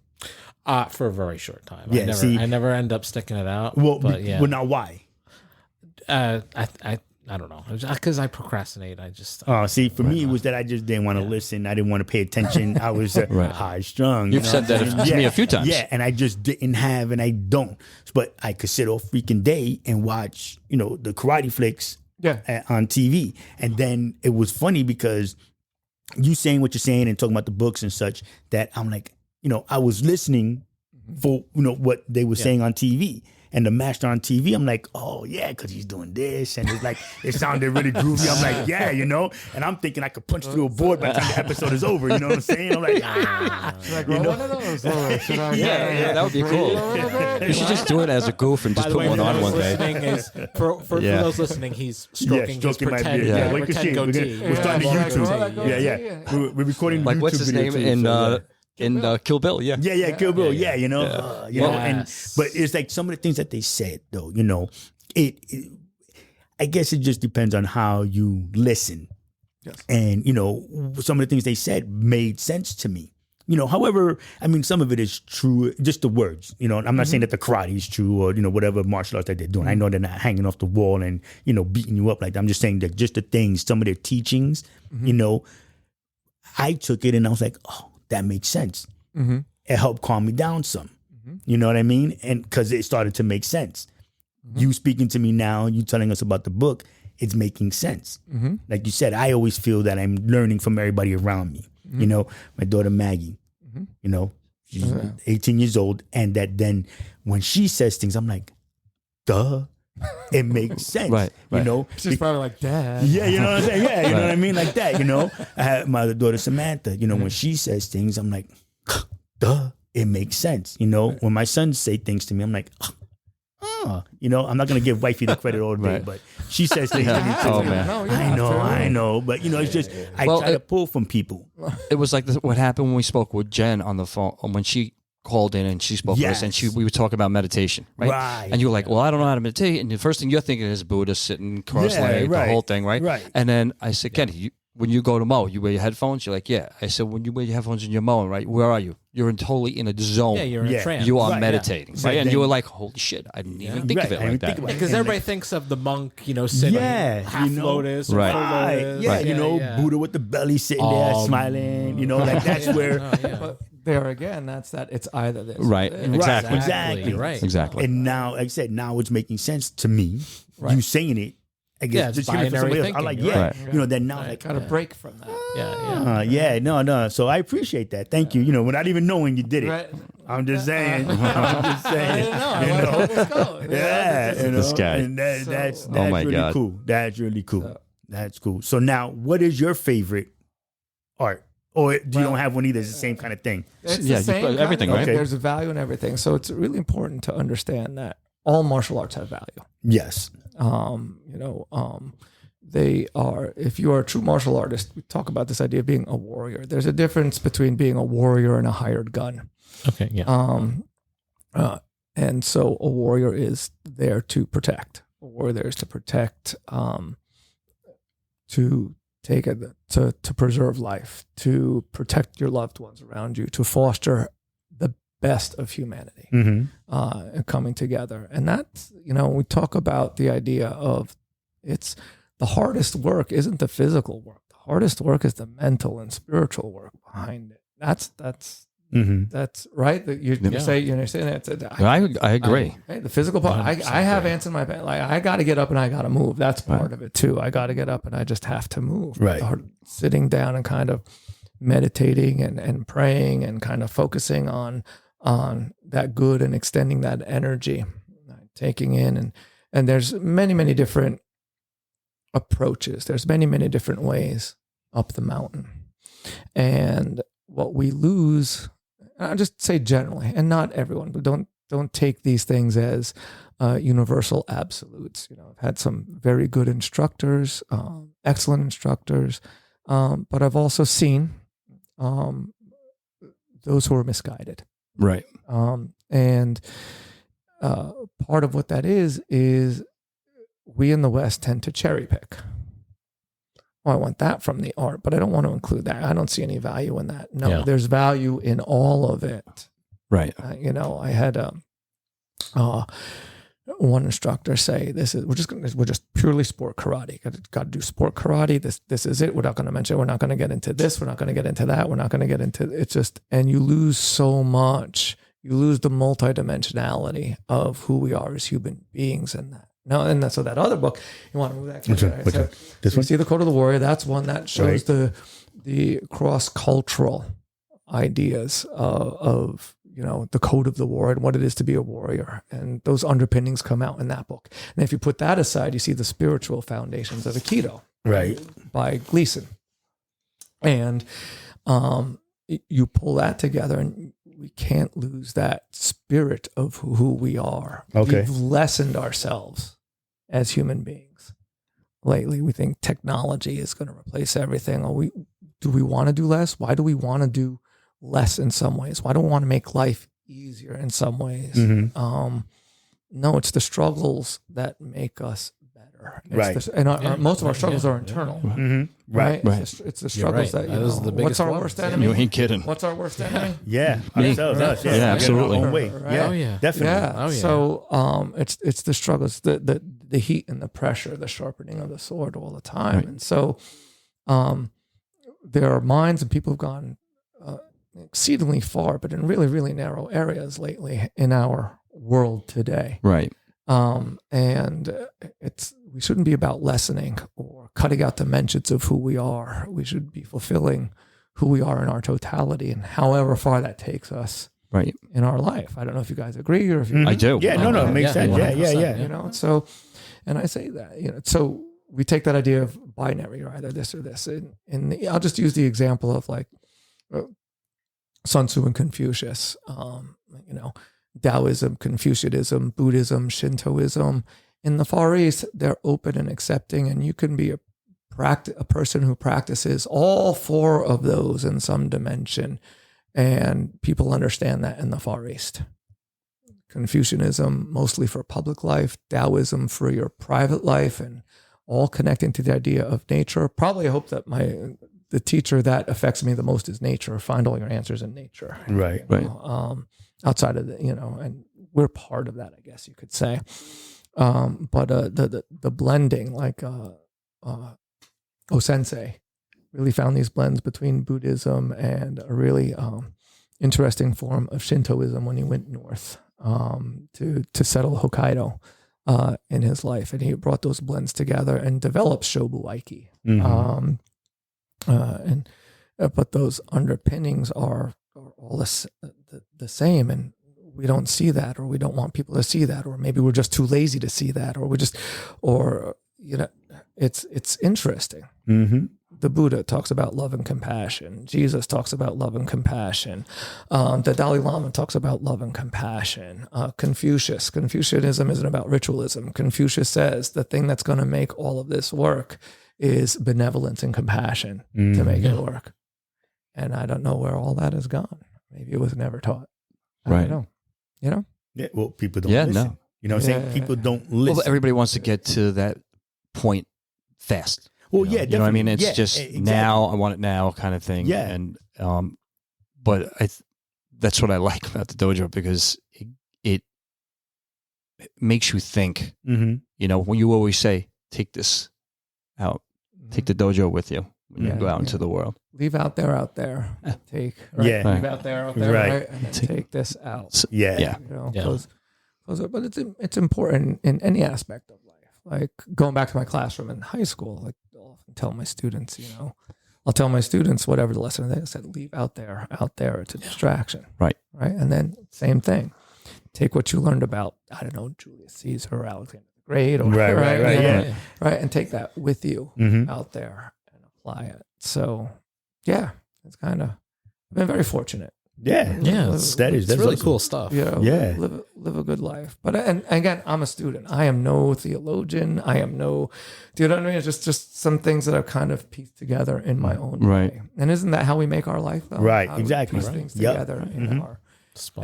[SPEAKER 1] For a very short time.
[SPEAKER 2] Yeah,
[SPEAKER 1] I never end up sticking it out.
[SPEAKER 2] Well,
[SPEAKER 1] but yeah.
[SPEAKER 2] well, now why?
[SPEAKER 1] I don't know, because I procrastinate. I just
[SPEAKER 2] See, for me, it was that I just didn't want to listen. I didn't want to pay attention. I was high strung.
[SPEAKER 3] You've said that to me a few times.
[SPEAKER 2] Yeah, and I just didn't have, and I don't. But I could sit all freaking day and watch, you know, the karate flicks on TV. And then it was funny because you saying what you're saying and talking about the books and such, that I'm like, you know, I was listening for, you know, what they were saying on TV. And the master on TV, I'm like, oh yeah, because he's doing this, and it's like it sounded really groovy. I'm like, yeah, you know, and I'm thinking I could punch through a board by the time the episode is over. You know what I'm saying? I'm like,
[SPEAKER 4] Like, you know? One of those. Yeah,
[SPEAKER 3] that would be cool. You should just do it as a goof and just put one on one day.
[SPEAKER 1] For those listening, he's stroking his
[SPEAKER 2] my
[SPEAKER 1] pretend,
[SPEAKER 2] beard.
[SPEAKER 1] pretend
[SPEAKER 2] Well, you can see it.
[SPEAKER 1] goatee.
[SPEAKER 2] We're starting to YouTube. Yeah. We're recording
[SPEAKER 3] Like,
[SPEAKER 2] YouTube
[SPEAKER 3] what's his
[SPEAKER 2] video
[SPEAKER 3] name
[SPEAKER 2] too,
[SPEAKER 3] in Kill Bill? Yeah.
[SPEAKER 2] Yeah, Kill Bill. Yeah, you know, you know, and
[SPEAKER 1] Yes.
[SPEAKER 2] but it's like some of the things that they said though, you know, it I guess it just depends on how you listen.
[SPEAKER 4] Yes.
[SPEAKER 2] And you know, some of the things they said made sense to me. You know, however, I mean, some of it is true, just the words. You know, I'm not saying that the karate is true or, you know, whatever martial arts that they're doing. I know they're not hanging off the wall and, you know, beating you up like that. I'm just saying that just the things, some of their teachings, you know, I took it and I was like, oh, that makes sense. It helped calm me down some. You know what I mean? And because it started to make sense. You speaking to me now, you telling us about the book, it's making sense. Like you said, I always feel that I'm learning from everybody around me. You know, my daughter Maggie, you know, she's 18 years old. And that then when she says things, I'm like, duh. It makes sense.
[SPEAKER 3] Right.
[SPEAKER 2] You know?
[SPEAKER 4] She's probably like, Dad.
[SPEAKER 2] Yeah, you know what I'm saying? Yeah, you know what I mean? Like that, you know? I have my other daughter Samantha, you know, when she says things, I'm like, duh, it makes sense. You know, when my sons say things to me, I'm like, you know, I'm not going to give wifey the credit all day, but she says things to me too.
[SPEAKER 3] Oh, man.
[SPEAKER 4] No,
[SPEAKER 2] I know. But, you know, it's just, I try to pull from people.
[SPEAKER 3] It was like what happened when we spoke with Jen on the phone, when she called in and she spoke with us, and we were talking about meditation, right? And you were like, well, I don't know how to meditate. And the first thing you're thinking is Buddha sitting cross-legged, the whole thing, right? And then I said, Kenny, when you go to mow, you wear your headphones? You're like, yeah. I said, when you wear your headphones and you're mowing, right? Where are you? You're totally in a zone.
[SPEAKER 1] Yeah, you're in a trance.
[SPEAKER 3] You are meditating, right? And you were like, holy shit, I didn't even think of it like that.
[SPEAKER 1] Because everybody thinks of the monk, you know, sitting half lotus, or full lotus.
[SPEAKER 2] Yeah, you know, Buddha with the belly sitting there smiling, you know, like that's where.
[SPEAKER 4] But there again, it's either this.
[SPEAKER 3] Right. Exactly.
[SPEAKER 2] Exactly.
[SPEAKER 1] Right.
[SPEAKER 3] Exactly.
[SPEAKER 2] And now, like I said, now it's making sense to me. You saying it. I guess just hearing it from somebody else. I'm like, you know, then now like
[SPEAKER 4] Got a break from that.
[SPEAKER 2] no. So I appreciate that. Thank you. You know, without even knowing you did it.
[SPEAKER 4] Right.
[SPEAKER 2] I'm just saying. I'm just
[SPEAKER 4] I
[SPEAKER 2] saying.
[SPEAKER 4] didn't know. You know?
[SPEAKER 2] Yeah, you know,
[SPEAKER 3] This guy.
[SPEAKER 2] and that's
[SPEAKER 3] oh my
[SPEAKER 2] really
[SPEAKER 3] God.
[SPEAKER 2] cool. That's really cool. That's cool. So now, what is your favorite art? Or do you don't have one either? It's the same kind of thing.
[SPEAKER 4] It's
[SPEAKER 3] Yeah,
[SPEAKER 4] the same
[SPEAKER 3] you put everything,
[SPEAKER 4] kind of,
[SPEAKER 3] right?
[SPEAKER 4] There's a value in everything. So it's really important to understand that all martial arts have value.
[SPEAKER 2] Yes.
[SPEAKER 4] They are, if you are a true martial artist, we talk about this idea of being a warrior. There's a difference between being a warrior and a hired gun.
[SPEAKER 1] Okay, yeah.
[SPEAKER 4] And so a warrior is there to protect. A warrior is to protect, to take it, to preserve life, to protect your loved ones around you, to foster the best of humanity, and coming together. And that's, you know, we talk about the idea of the hardest work isn't the physical work. The hardest work is the mental and spiritual work behind it. That's right. You're saying that.
[SPEAKER 3] I agree.
[SPEAKER 4] The physical part. I have ants in my bed. Like I got to get up and I got to move. That's part of it too. I got to get up and I just have to move.
[SPEAKER 2] Right.
[SPEAKER 4] Sitting down and kind of meditating and praying and kind of focusing on that good and extending that energy, taking in and there's many different approaches. There's many different ways up the mountain. And what we lose I'll just say generally, and not everyone, but don't take these things as universal absolutes. I've had some very good instructors, excellent instructors, but I've also seen those who are misguided.
[SPEAKER 3] Right.
[SPEAKER 4] And part of what that is we in the West tend to cherry pick. Well, I want that from the art, but I don't want to include that. I don't see any value in that. No, there's value in all of it.
[SPEAKER 3] Right.
[SPEAKER 4] I had one instructor say, we're just purely sport karate. Got to do sport karate. This is it. We're not going to mention. We're not going to get into this. We're not going to get into that. We're not going to get into it's just. And you lose so much. You lose the multi-dimensionality of who we are as human beings in that. No, and so that other book, you want to move that closer. Right? So
[SPEAKER 2] this one?
[SPEAKER 4] See the Code of the Warrior. That's one that shows the cross-cultural ideas of the code of the warrior and what it is to be a warrior, and those underpinnings come out in that book. And if you put that aside, you see the spiritual foundations of Aikido,
[SPEAKER 2] right,
[SPEAKER 4] by Gleason, and you pull that together, and we can't lose that spirit of who we are.
[SPEAKER 2] Okay.
[SPEAKER 4] We've lessened ourselves as human beings. Lately, we think technology is going to replace everything. Do we want to do less? Why do we want to do less in some ways? Why do we want to make life easier in some ways?
[SPEAKER 2] Mm-hmm.
[SPEAKER 4] No, it's the struggles that make us better.
[SPEAKER 2] Right.
[SPEAKER 4] Most of our struggles are internal.
[SPEAKER 2] Mm-hmm. Right.
[SPEAKER 4] It's the struggles that
[SPEAKER 1] the
[SPEAKER 4] what's our worst enemy?
[SPEAKER 3] You ain't kidding.
[SPEAKER 4] What's our worst enemy?
[SPEAKER 2] Yeah, ourselves. Us. Yeah,
[SPEAKER 3] absolutely.
[SPEAKER 2] Our own way.
[SPEAKER 1] Right.
[SPEAKER 2] Yeah, definitely.
[SPEAKER 4] Yeah. So it's the struggles, the heat and the pressure, the sharpening of the sword all the time.
[SPEAKER 3] Right.
[SPEAKER 4] And so there are minds and people who've gone exceedingly far, but in really, really narrow areas lately in our world today.
[SPEAKER 3] Right.
[SPEAKER 4] And we shouldn't be about lessening or cutting out dimensions of who we are. We should be fulfilling who we are in our totality, and however far that takes us
[SPEAKER 3] Right.
[SPEAKER 4] in our life. I don't know if you guys agree or if you
[SPEAKER 3] I do.
[SPEAKER 2] Yeah, no, it makes sense. Yeah.
[SPEAKER 4] So, and I say that, so we take that idea of binary, or either this or this. And I'll just use the example of like Sun Tzu and Confucius, Taoism, Confucianism, Buddhism, Shintoism. In the Far East, they're open and accepting, and you can be a person who practices all four of those in some dimension, and people understand that in the Far East. Confucianism mostly for public life, Taoism for your private life, and all connecting to the idea of nature. Probably I hope that the teacher that affects me the most is nature. Find all your answers in nature.
[SPEAKER 2] Right.
[SPEAKER 4] Outside of and we're part of that, I guess you could say. But the blending, like Osensei really found these blends between Buddhism and a really interesting form of Shintoism when he went north to settle Hokkaido in his life, and he brought those blends together and developed Shobu-Aiki.
[SPEAKER 2] Mm-hmm.
[SPEAKER 4] But those underpinnings are all the same, and we don't see that, or we don't want people to see that, or maybe we're just too lazy to see that, or it's interesting.
[SPEAKER 2] Mm-hmm.
[SPEAKER 4] The Buddha talks about love and compassion. Jesus talks about love and compassion. The Dalai Lama talks about love and compassion. Confucianism isn't about ritualism. Confucius says the thing that's going to make all of this work is benevolence and compassion to make it work. And I don't know where all that has gone. Maybe it was never taught. I don't know.
[SPEAKER 2] Yeah. Well, people don't listen.
[SPEAKER 3] No.
[SPEAKER 2] You know what I'm saying? People don't listen.
[SPEAKER 3] Well, everybody wants to get to that point fast.
[SPEAKER 2] Well,
[SPEAKER 3] You know what I mean? It's just
[SPEAKER 2] exactly.
[SPEAKER 3] now, I want it now kind of thing.
[SPEAKER 2] Yeah.
[SPEAKER 3] And, but that's what I like about the dojo, because it makes you think,
[SPEAKER 2] Mm-hmm.
[SPEAKER 3] when you always say, take this out, take the dojo with you when you go out into the world.
[SPEAKER 4] Leave out there. Take.
[SPEAKER 2] Right? Yeah.
[SPEAKER 4] Leave out there.
[SPEAKER 2] Right.
[SPEAKER 4] And then take this out.
[SPEAKER 2] Yeah.
[SPEAKER 4] But it's important in any aspect of life. Like going back to my classroom in high school, like I'll often tell my students, I'll tell my students whatever the lesson they said, leave out there, it's a distraction.
[SPEAKER 3] Right.
[SPEAKER 4] And then same thing. Take what you learned about, I don't know, Julius Caesar or Alexander the Great, or right, and take that with you out there and apply it. So yeah, it's I've been very fortunate
[SPEAKER 2] Yeah.
[SPEAKER 1] It's
[SPEAKER 2] that's
[SPEAKER 1] really
[SPEAKER 2] awesome.
[SPEAKER 1] cool stuff.
[SPEAKER 2] Yeah.
[SPEAKER 4] Live a good life. But and again, I'm a student. I am no theologian. I am no, do you know what I mean? It's just some things that I've kind of pieced together in my own way. And isn't that how we make our life though?
[SPEAKER 2] Right,
[SPEAKER 4] How we
[SPEAKER 2] exactly.
[SPEAKER 4] piece things together in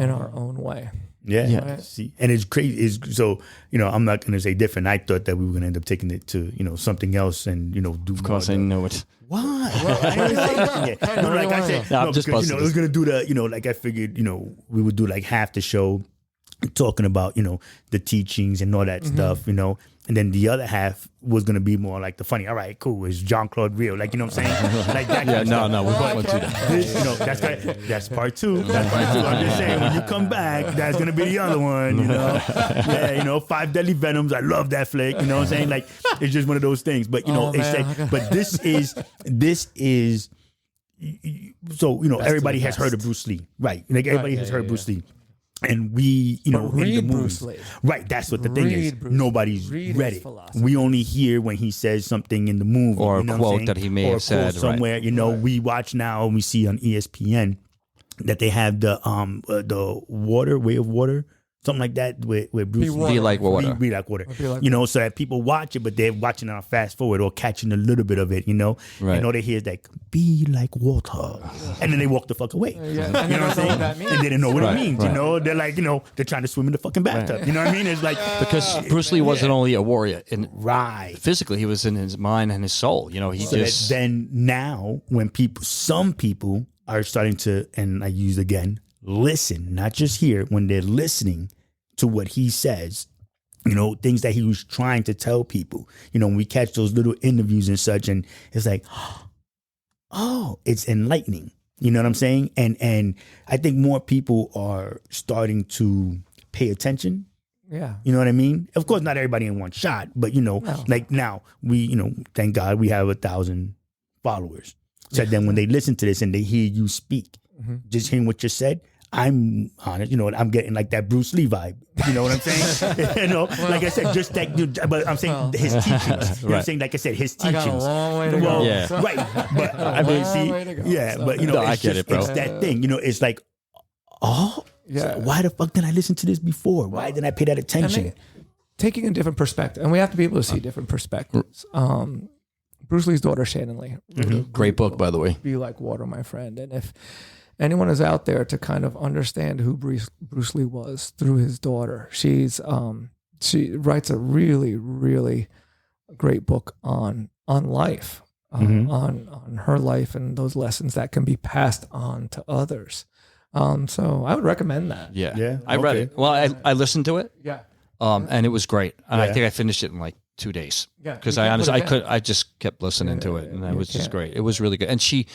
[SPEAKER 4] our own way.
[SPEAKER 2] Yeah.
[SPEAKER 4] Right.
[SPEAKER 2] See, and it's crazy. So, I'm not going to say different. I thought that we were going to end up taking it to, something else and, do
[SPEAKER 3] Of course, I know it.
[SPEAKER 2] Why? Well, I didn't say nothing yet. No, like I said,
[SPEAKER 3] I'm just
[SPEAKER 2] because,
[SPEAKER 3] busting
[SPEAKER 2] it was going to do the, like I figured, we would do like half the show talking about, the teachings and all that stuff, and then the other half was going to be more like the funny. All right, cool. Is Jean-Claude real? Like, you know what I'm saying? Like that.
[SPEAKER 3] Yeah, no, we're
[SPEAKER 2] But
[SPEAKER 3] going to that.
[SPEAKER 2] this, that's part two. That's part two. I'm just saying, when you come back, that's going to be the other one, Yeah, 5 Deadly Venoms. I love that flick. You know what I'm saying? Like, it's just one of those things. But, but this is, so, everybody has heard of Bruce Lee. Right. Like, everybody has heard Bruce Lee. And we,
[SPEAKER 4] read Bruce Lee.
[SPEAKER 2] Right, that's what the thing is. Nobody's read it.
[SPEAKER 4] philosophy.
[SPEAKER 2] We only hear when he says something in the movie.
[SPEAKER 3] Or a
[SPEAKER 2] you know
[SPEAKER 3] quote that he may have said,
[SPEAKER 2] somewhere.
[SPEAKER 3] right.
[SPEAKER 2] We watch now and we see on ESPN that they have the way of water. Something like that where Bruce
[SPEAKER 3] Be like water.
[SPEAKER 2] Be like water.
[SPEAKER 4] Be like
[SPEAKER 2] So that people watch it, but they're watching it on fast forward or catching a little bit of it,
[SPEAKER 3] Right.
[SPEAKER 2] And all they hear is like, be like water. And then they walk the fuck away.
[SPEAKER 4] And
[SPEAKER 2] You know what I'm saying?
[SPEAKER 4] that means.
[SPEAKER 2] And they didn't know what
[SPEAKER 3] Right,
[SPEAKER 2] it means,
[SPEAKER 3] right.
[SPEAKER 2] They're like, they're trying to swim in the fucking bathtub. You know what I mean? It's like,
[SPEAKER 3] Because Bruce Lee wasn't only a warrior.
[SPEAKER 2] right.
[SPEAKER 3] Physically, he was in his mind and his soul. He
[SPEAKER 2] So
[SPEAKER 3] just...
[SPEAKER 2] that then now when some people are starting to, and I use again, listen, not just hear, when they're listening to what he says, things that he was trying to tell people, when we catch those little interviews and such, and it's like, oh, it's enlightening. You know what I'm saying? And I think more people are starting to pay attention.
[SPEAKER 4] Yeah.
[SPEAKER 2] You know what I mean? Of course, not everybody in one shot, but like now we, thank God we have 1,000 followers. So then when they listen to this and they hear you speak, just hearing what you said, I'm honest, I'm getting like that Bruce Lee vibe. You know what I'm saying? Like I said, just that. But I'm saying his teachings. You know what I'm saying? Like I said, his
[SPEAKER 4] I
[SPEAKER 2] teachings.
[SPEAKER 4] got a long way to go.
[SPEAKER 2] Well,
[SPEAKER 3] Yeah.
[SPEAKER 2] right. But I mean, but
[SPEAKER 3] No, I
[SPEAKER 2] it's
[SPEAKER 3] get
[SPEAKER 2] just,
[SPEAKER 3] it, bro.
[SPEAKER 2] it's that thing. It's like, oh,
[SPEAKER 4] Yeah.
[SPEAKER 2] so why the fuck didn't I listen to this before? Why didn't I pay that attention?
[SPEAKER 4] Taking a different perspective, and we have to be able to see different perspectives. Bruce Lee's daughter, Shannon Lee.
[SPEAKER 3] Great book, by the way.
[SPEAKER 4] Be Like Water, My Friend. And if anyone is out there to kind of understand who Bruce Lee was through his daughter, she writes a really, really great book on life, on her life and those lessons that can be passed on to others. So I would recommend that.
[SPEAKER 3] Yeah.
[SPEAKER 2] Yeah,
[SPEAKER 3] I read
[SPEAKER 2] okay.
[SPEAKER 3] it. Well, I listened to it.
[SPEAKER 4] Yeah.
[SPEAKER 3] And it was great. And I
[SPEAKER 2] Yeah.
[SPEAKER 3] think I finished it in like 2 days.
[SPEAKER 4] Yeah,
[SPEAKER 3] Because
[SPEAKER 4] you
[SPEAKER 3] I
[SPEAKER 4] can't
[SPEAKER 3] honestly,
[SPEAKER 4] put it down.
[SPEAKER 3] I just kept listening to it, and it
[SPEAKER 4] you
[SPEAKER 3] was just
[SPEAKER 4] can't.
[SPEAKER 3] great. It was really good. And she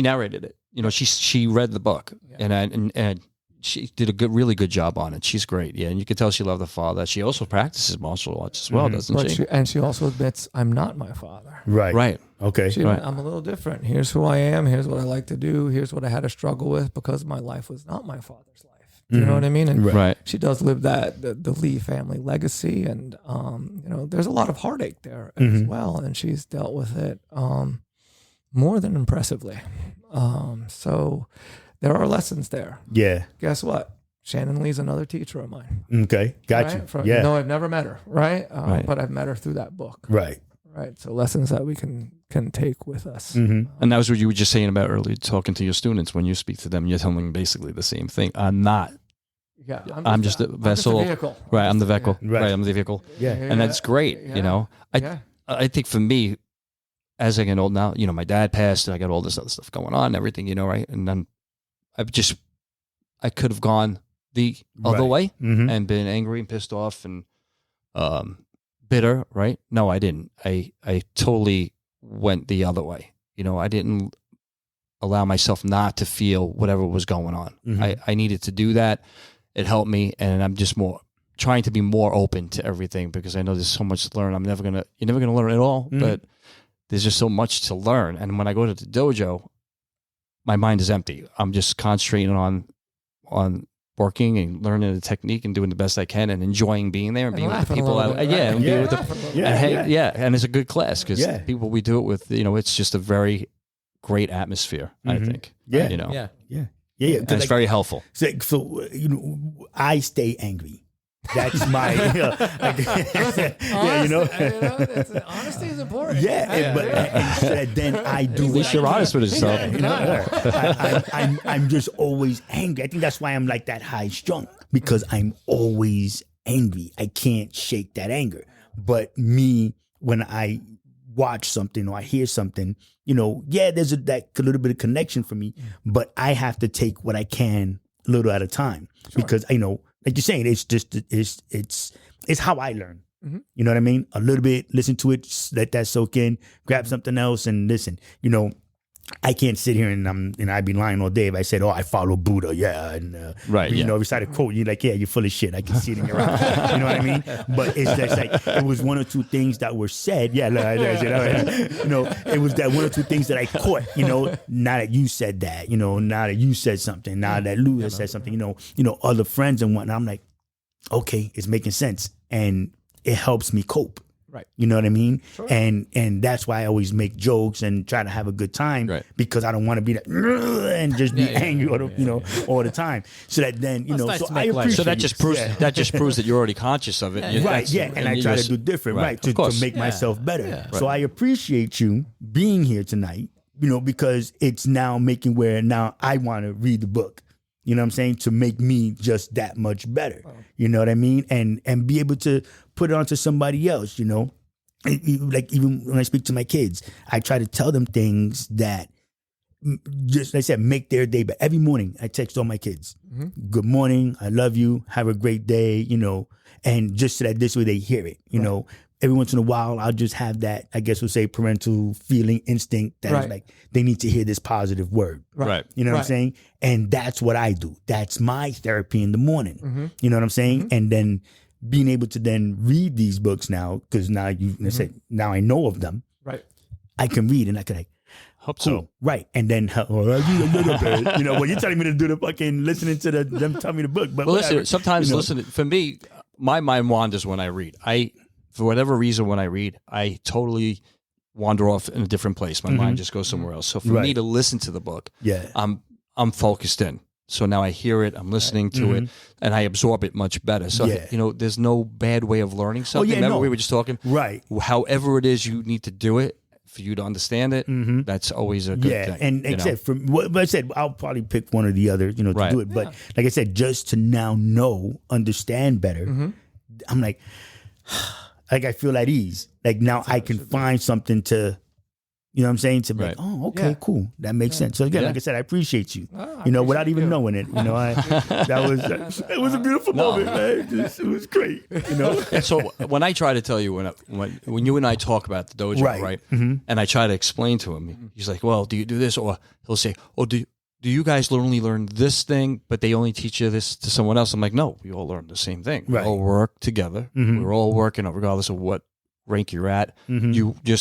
[SPEAKER 3] narrated it. She read the book, and she did a really good job on it. She's great. Yeah. And you could tell she loved the father. She also practices martial arts as well, doesn't
[SPEAKER 4] But
[SPEAKER 3] she?
[SPEAKER 4] she also admits, I'm not my father.
[SPEAKER 2] Right.
[SPEAKER 3] Right.
[SPEAKER 2] Okay.
[SPEAKER 4] I'm a little different. Here's who I am. Here's what I like to do. Here's what I had to struggle with because my life was not my father's life. Do you know what I mean? And
[SPEAKER 3] Right.
[SPEAKER 4] she does live the Lee family legacy, and there's a lot of heartache there as well, and she's dealt with it more than impressively. So there are lessons there.
[SPEAKER 2] Yeah.
[SPEAKER 4] Guess what? Shannon Lee's another teacher of mine.
[SPEAKER 2] Okay. Got
[SPEAKER 4] Right?
[SPEAKER 2] you. Yeah.
[SPEAKER 4] No, I've never met her, right?
[SPEAKER 3] Right.
[SPEAKER 4] But I've met her through that book.
[SPEAKER 2] Right.
[SPEAKER 4] Right. So lessons that we can take with us.
[SPEAKER 3] And that was what you were just saying about earlier, talking to your students. When you speak to them, you're telling them basically the same thing. I'm not.
[SPEAKER 4] Yeah.
[SPEAKER 3] I'm just a vessel.
[SPEAKER 4] vehicle.
[SPEAKER 3] Right. I'm the vehicle.
[SPEAKER 2] Right.
[SPEAKER 3] Right. I'm the vehicle.
[SPEAKER 2] Yeah.
[SPEAKER 3] And that's great.
[SPEAKER 4] Yeah.
[SPEAKER 3] I think for me, as I get old now, my dad passed and I got all this other stuff going on and everything, right? And then I could have gone the other way and been angry and pissed off and bitter, right? No, I didn't. I totally went the other way. I didn't allow myself not to feel whatever was going on. I needed to do that. It helped me, and I'm just trying to be more open to everything because I know there's so much to learn. You're never gonna learn it all, but there's just so much to learn. And when I go to the dojo, my mind is empty. I'm just concentrating on working and learning the technique and doing the best I can and enjoying being there and being with the people. And being with the and it's a good class because people we do it with, it's just a very great atmosphere. I think.
[SPEAKER 2] Yeah.
[SPEAKER 1] Yeah.
[SPEAKER 2] Yeah.
[SPEAKER 3] And it's very helpful.
[SPEAKER 2] So I stay angry. That's my,
[SPEAKER 4] Honesty is important.
[SPEAKER 2] But then I do.
[SPEAKER 3] At least you're honest with yourself.
[SPEAKER 2] I'm just always angry. I think that's why I'm like that high strung, because I'm always angry. I can't shake that anger. But me, when I watch something or I hear something, there's that little bit of connection for me, but I have to take what I can a little at a time, because like you're saying, it's just it's how I learn.
[SPEAKER 4] Mm-hmm.
[SPEAKER 2] You know what I mean? A little bit, listen to it, let that soak in, grab something else, and listen. I can't sit here and I'd be lying all day if I said, "Oh, I follow Buddha," recite a quote. You're like, "Yeah, you're full of shit." I can see it in your eyes. You know what I mean? But it's just like it was one or two things that were said. Yeah, it was that one or two things that I caught. Now that you said that, now that you said something, now that Lou has said something, other friends and whatnot. I'm like, okay, it's making sense, and it helps me cope.
[SPEAKER 4] Right.
[SPEAKER 2] You know what I mean?
[SPEAKER 4] Sure.
[SPEAKER 2] And that's why I always make jokes and try to have a good time, because I don't want to be that and just be angry all the time. So that then, so I appreciate.
[SPEAKER 3] So that just proves that you're already conscious of it.
[SPEAKER 2] Right. Yeah. And I try to do different, to make myself better. Yeah. So I appreciate you being here tonight, because it's now making where now I want to read the book. You know what I'm saying? To make me just that much better. Wow. You know what I mean? And be able to put it onto somebody else, Like even when I speak to my kids, I try to tell them things that just, like I said, make their day. But every morning I text all my kids, "Good morning, I love you, have a great day," and just so that this way they hear it, Every once in a while, I'll just have that, I guess we'll say, parental feeling, instinct that is like, they need to hear this positive word.
[SPEAKER 3] Right.
[SPEAKER 2] You know what I'm saying? And that's what I do. That's my therapy in the morning. Mm-hmm. You know what I'm saying? Mm-hmm. And then being able to then read these books now, because now now I know of them. Right. I can read and I can
[SPEAKER 3] hope so.
[SPEAKER 2] Right. And then, I read a little bit. When you're telling me to do the fucking listening to them tell me the book. But
[SPEAKER 3] listen, sometimes listen, for me, my mind wanders when I read. For whatever reason, when I read, I totally wander off in a different place. My mind just goes somewhere else. So for me to listen to the book, I'm focused in. So now I hear it, I'm listening to it, and I absorb it much better. So, there's no bad way of learning something. Remember we were just talking?
[SPEAKER 2] Right.
[SPEAKER 3] However it is you need to do it, for you to understand it, that's always a good thing.
[SPEAKER 2] And except for what I said, I'll probably pick one or the other, to do it. But like I said, just to now understand better, I'm like... Like I feel at ease. Like now I can find something to, to be like, oh, okay, cool. That makes sense. So again, like I said, I appreciate you. Without even knowing it. That was a beautiful moment, man. It was great.
[SPEAKER 3] And so when I try to tell you when you and I talk about the dojo, right? Mm-hmm. And I try to explain to him, he's like, well, do you do this? Or he'll say, oh, do you guys only learn this thing, but they only teach you this to someone else? I'm like, no, we all learn the same thing. Right. We all work together. Mm-hmm. We're all working, regardless of what rank you're at. Mm-hmm.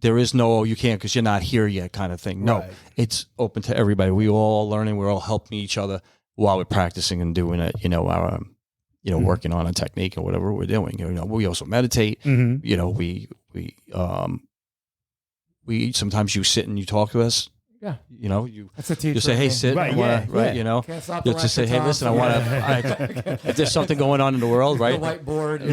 [SPEAKER 3] There is no, you can't because you're not here yet kind of thing. No, it's open to everybody. We all learning. We're all helping each other while we're practicing and doing it, our, working on a technique or whatever we're doing. We also meditate. Mm-hmm. We sometimes you sit and you talk to us. Yeah,
[SPEAKER 4] that's a teacher.
[SPEAKER 3] You say, "Hey, sit."
[SPEAKER 2] Right,
[SPEAKER 4] Can't stop the
[SPEAKER 3] just say, "Hey, listen, I want to." If there's something going on in the world, right?
[SPEAKER 4] The whiteboard.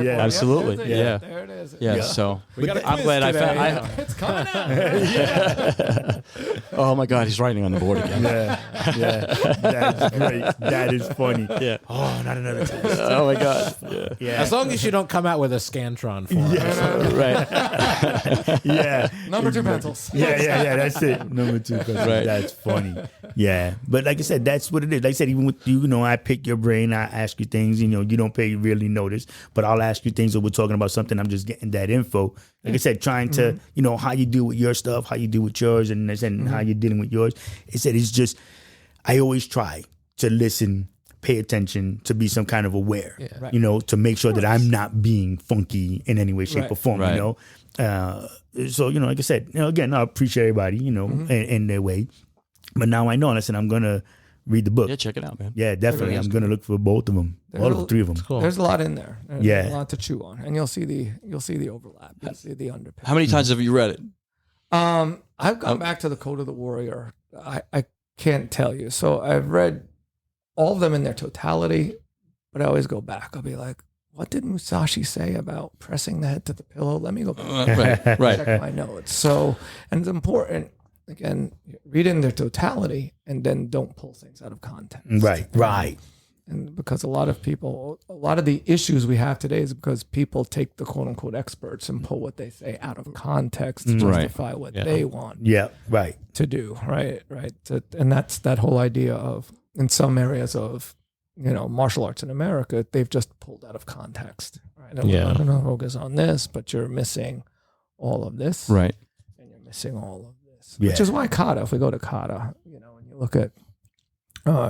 [SPEAKER 3] Yeah, absolutely. Yeah,
[SPEAKER 4] there it is.
[SPEAKER 3] Yeah. So
[SPEAKER 1] I'm glad I found.
[SPEAKER 4] It's coming out.
[SPEAKER 3] Oh my God, he's writing on the board again.
[SPEAKER 2] Yeah, that's great. That is funny.
[SPEAKER 3] Yeah.
[SPEAKER 2] Oh, not another test.
[SPEAKER 3] Oh my God.
[SPEAKER 1] Yeah. As long as you don't come out with a Scantron for
[SPEAKER 3] us.
[SPEAKER 2] Right. Yeah.
[SPEAKER 4] Number 2 pencils.
[SPEAKER 2] Yeah, that's it. Number 2 pencils. Right. That's funny. Yeah. But like I said, that's what it is. Like I said, even with you, I pick your brain, I ask you things, you don't pay really notice, but I'll ask you things that we're talking about something, I'm just getting that info. Like I said, trying to, how you deal with your stuff, how you deal with yours, and how you're dealing with yours. It's just, I always try to listen, pay attention, to be some kind of aware, to make sure that I'm not being funky in any way, shape, or form, So, like I said, again, I appreciate everybody, in their way. But now I know, listen, I'm going to read the book.
[SPEAKER 3] Yeah, check it out, man.
[SPEAKER 2] Yeah, definitely. I'm going to look for both of them, all of the 3 of them.
[SPEAKER 4] Cool. There's a lot in there. There's a lot to chew on. And you'll see the overlap. You'll see the underpin.
[SPEAKER 3] How many times have you read it?
[SPEAKER 4] I've gone back to the Code of the Warrior. I can't tell you. So I've read all of them in their totality, but I always go back. I'll be like, what did Musashi say about pressing the head to the pillow? Let me go back check my notes. So, and it's important, again, read in their totality and then don't pull things out of context.
[SPEAKER 2] Right.
[SPEAKER 4] And because a lot of the issues we have today is because people take the quote unquote experts and pull what they say out of context to justify what they want to do. Right. And that's that whole idea of, in some areas of, martial arts in America, they've just pulled out of context. Right. I'm going to focus on this, but you're missing all of this.
[SPEAKER 3] Right.
[SPEAKER 4] And you're missing all of this. Which is why kata, if we go to kata, and you look at,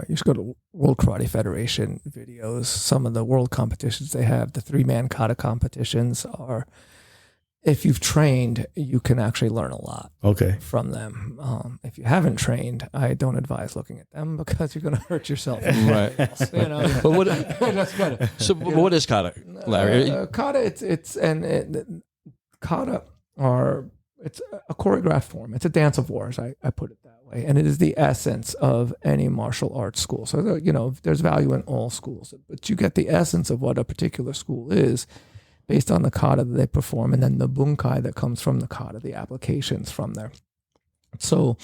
[SPEAKER 4] you should go to World Karate Federation videos. Some of the world competitions they have, the 3-man kata competitions are, if you've trained, you can actually learn a lot from them. If you haven't trained, I don't advise looking at them because you're going to hurt yourself.
[SPEAKER 3] Right. But what is kata, Larry?
[SPEAKER 4] Kata, kata it's a choreographed form. It's a dance of wars. I put it that way. And it is the essence of any martial arts school. So, there's value in all schools, but you get the essence of what a particular school is based on the kata that they perform, and then the bunkai that comes from the kata, the applications from there. So,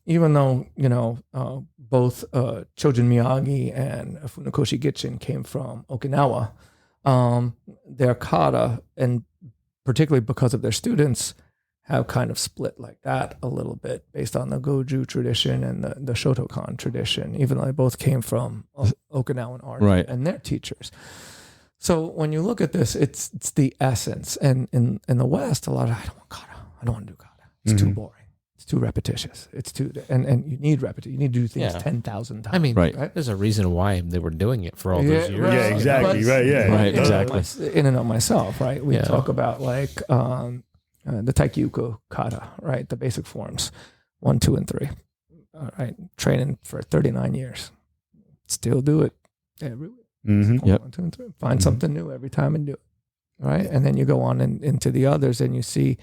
[SPEAKER 4] even though, both Chojin Miyagi and Funakoshi Gichin came from Okinawa, their kata, and particularly because of their students, have kind of split like that a little bit based on the Goju tradition and the Shotokan tradition, even though they both came from Okinawan art and their teachers. So when you look at this, it's the essence. And in the West, a lot of, I don't want kata. I don't want to do kata. It's too boring. It's too repetitious. It's too, and you need repetition. You need to do things 10,000 times.
[SPEAKER 1] I mean, there's a reason why they were doing it for all those years.
[SPEAKER 2] Yeah, exactly.
[SPEAKER 3] Exactly.
[SPEAKER 4] In and of myself, right? We talk about like the Taikyuko kata, right? The basic forms, 1, 2, and 3. All right, training for 39 years. Still do it every week. 1, 2, and 3. Find something new every time and do it. Right, and then you go on into the others, and you see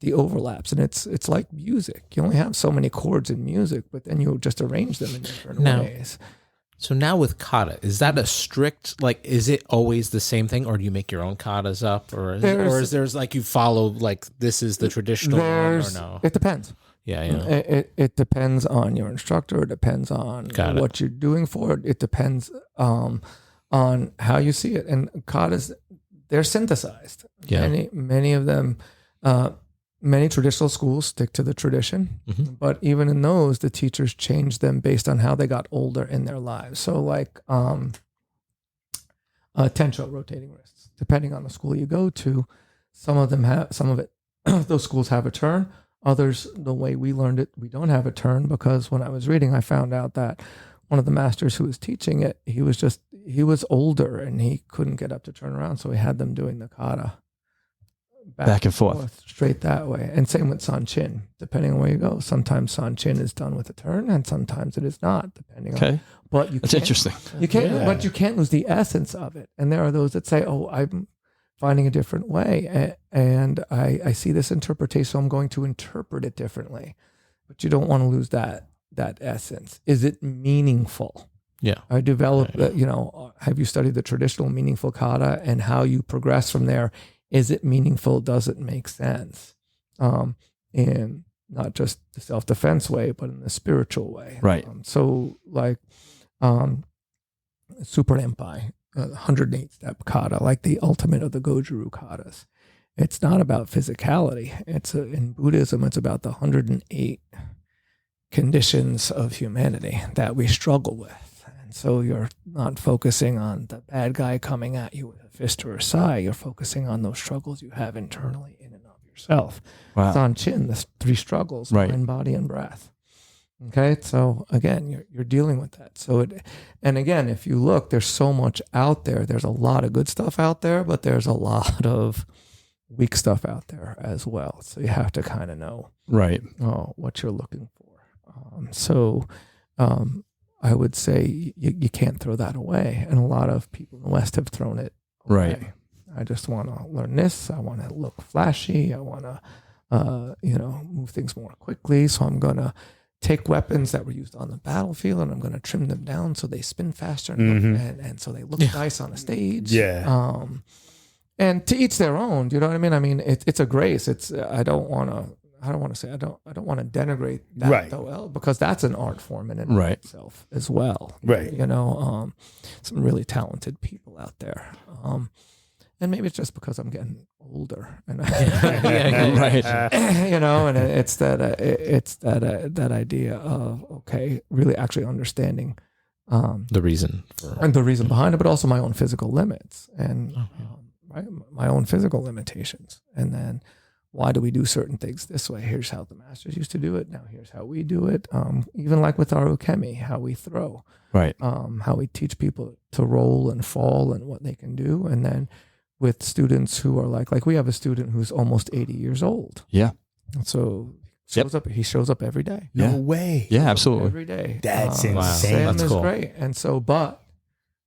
[SPEAKER 4] the overlaps, and it's like music. You only have so many chords in music, but then you just arrange them in different ways.
[SPEAKER 1] So now with kata, is that a strict, like, is it always the same thing, or do you make your own katas up, or is there's like you follow, like, this is the traditional one, or no?
[SPEAKER 4] It depends.
[SPEAKER 1] Yeah.
[SPEAKER 4] It depends on your instructor. It depends on what you're doing for it. It depends on how you see it. And katas, they're synthesized. Yeah. Many of them, many traditional schools stick to the tradition, but even in those, the teachers change them based on how they got older in their lives. So like tensho, rotating wrists, depending on the school you go to, some of it, those schools have a turn. Others, the way we learned it, we don't have a turn, because when I was reading, I found out that one of the masters who was teaching it, he was older and he couldn't get up to turn around. So he had them doing the kata back and forth, straight that way. And same with Sanchin, depending on where you go. Sometimes Sanchin is done with a turn, and sometimes it is not, depending on. But that's interesting. You can't, but you can't lose the essence of it. And there are those that say, "Oh, I'm finding a different way, and I see this interpretation, so I'm going to interpret it differently." But you don't want to lose that essence. Is it meaningful?
[SPEAKER 1] Yeah.
[SPEAKER 4] I developed, have you studied the traditional meaningful kata and how you progress from there? Is it meaningful? Does it make sense? In not just the self-defense way, but in the spiritual way.
[SPEAKER 3] Right.
[SPEAKER 4] So like Super Empai, 108-step kata, like the ultimate of the Goju katas. It's not about physicality. In Buddhism, it's about the 108 conditions of humanity that we struggle with. And so you're not focusing on the bad guy coming at you with a fist or a sai. You're focusing on those struggles you have internally in and of yourself. Wow. Sanchin, the 3 struggles, mind, body, and breath. Okay, so again, you're dealing with that. So and again, if you look, there's so much out there. There's a lot of good stuff out there, but there's a lot of weak stuff out there as well. So you have to kind of know what you're looking for. I would say you can't throw that away, and a lot of people in the West have thrown it away. Right. I just want to learn this. I want to look flashy. I want to, move things more quickly. So I'm gonna take weapons that were used on the battlefield and I'm going to trim them down so they spin faster and so they look nice on a stage.
[SPEAKER 2] Yeah.
[SPEAKER 4] And to each their own. Do you know what I mean? I mean, it's a grace. It's I don't want to denigrate that though, because that's an art form in and of itself as well.
[SPEAKER 2] Right.
[SPEAKER 4] You know, some really talented people out there. And maybe it's just because I'm getting older, and you know, and it's that idea of really actually understanding
[SPEAKER 1] the reason
[SPEAKER 4] behind it, but also my own physical limits and my own physical limitations, and then why do we do certain things this way? Here's how the masters used to do it. Now here's how we do it. Even like with our ukemi, how we throw, how we teach people to roll and fall and what they can do, and then with students who are like we have a student who's almost 80 years old.
[SPEAKER 3] Yeah.
[SPEAKER 4] So he shows up every day.
[SPEAKER 2] No way.
[SPEAKER 3] Yeah, absolutely.
[SPEAKER 4] Every day.
[SPEAKER 2] That's insane.
[SPEAKER 4] Sam
[SPEAKER 1] That's
[SPEAKER 4] is
[SPEAKER 1] cool.
[SPEAKER 4] great. And so, but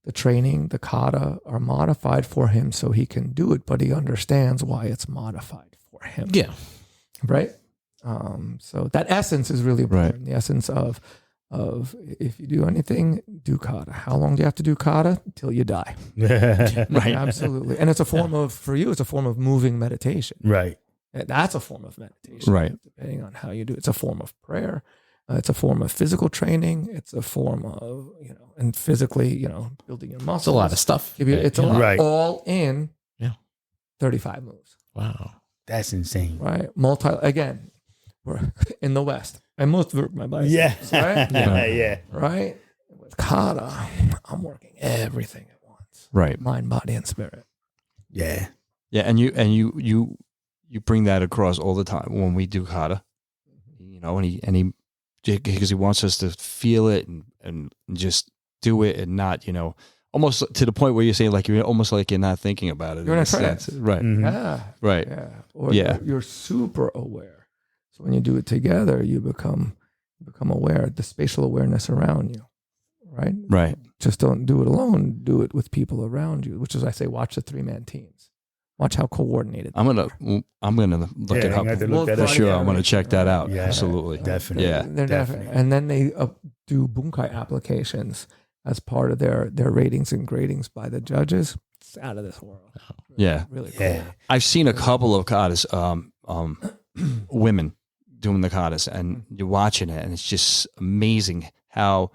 [SPEAKER 4] the training, the kata are modified for him so he can do it, but he understands why it's modified for him.
[SPEAKER 1] Yeah.
[SPEAKER 4] Right? So that essence is really important.
[SPEAKER 3] Right.
[SPEAKER 4] The essence of if you do anything, do kata. How long do you have to do kata? Until you die.
[SPEAKER 3] Right.
[SPEAKER 4] Absolutely. And it's a form of, for you, it's a form of moving meditation.
[SPEAKER 2] Right.
[SPEAKER 4] That's a form of meditation.
[SPEAKER 3] Right.
[SPEAKER 4] Depending on how you do it. It's a form of prayer. It's a form of physical training. It's a form of, and physically, building your muscles.
[SPEAKER 1] It's a lot of stuff.
[SPEAKER 4] It's a lot.
[SPEAKER 2] Right.
[SPEAKER 4] All in 35 moves.
[SPEAKER 1] Wow.
[SPEAKER 2] That's insane.
[SPEAKER 4] Right. Again, we're in the West. I most work my
[SPEAKER 2] Yeah.
[SPEAKER 4] biceps. Right?
[SPEAKER 2] Yeah.
[SPEAKER 4] Right? With kata, I'm working everything at once.
[SPEAKER 3] Right.
[SPEAKER 4] Mind, body, and spirit.
[SPEAKER 2] Yeah.
[SPEAKER 3] Yeah, and you bring that across all the time when we do kata, and he because he wants us to feel it and just do it and not, almost to the point where you're saying like you're almost like you're not thinking about it.
[SPEAKER 4] You're in a
[SPEAKER 3] sense.
[SPEAKER 4] trance.
[SPEAKER 3] Right.
[SPEAKER 2] Mhm.
[SPEAKER 4] Yeah.
[SPEAKER 3] Right.
[SPEAKER 4] Yeah. Or
[SPEAKER 3] Yeah.
[SPEAKER 4] you're super aware. So when you do it together, you become aware, the spatial awareness around you. Right?
[SPEAKER 3] Right.
[SPEAKER 4] Just don't do it alone. Do it with people around you, which is, I say, watch the 3-man teams. Watch how coordinated.
[SPEAKER 3] I'm gonna look it
[SPEAKER 2] Yeah,
[SPEAKER 3] up
[SPEAKER 2] you have to look that
[SPEAKER 3] for
[SPEAKER 2] up.
[SPEAKER 3] sure. I'm gonna check that out.
[SPEAKER 2] Yeah.
[SPEAKER 3] Absolutely.
[SPEAKER 2] Definitely.
[SPEAKER 3] Yeah.
[SPEAKER 4] They're
[SPEAKER 2] Definitely.
[SPEAKER 4] And then they do bunkai applications as part of their ratings and gradings by the judges. It's out of this world.
[SPEAKER 3] Yeah.
[SPEAKER 4] Really cool.
[SPEAKER 2] Yeah.
[SPEAKER 3] I've seen a couple of katas, women doing the katas, and you're watching it, and it's just amazing how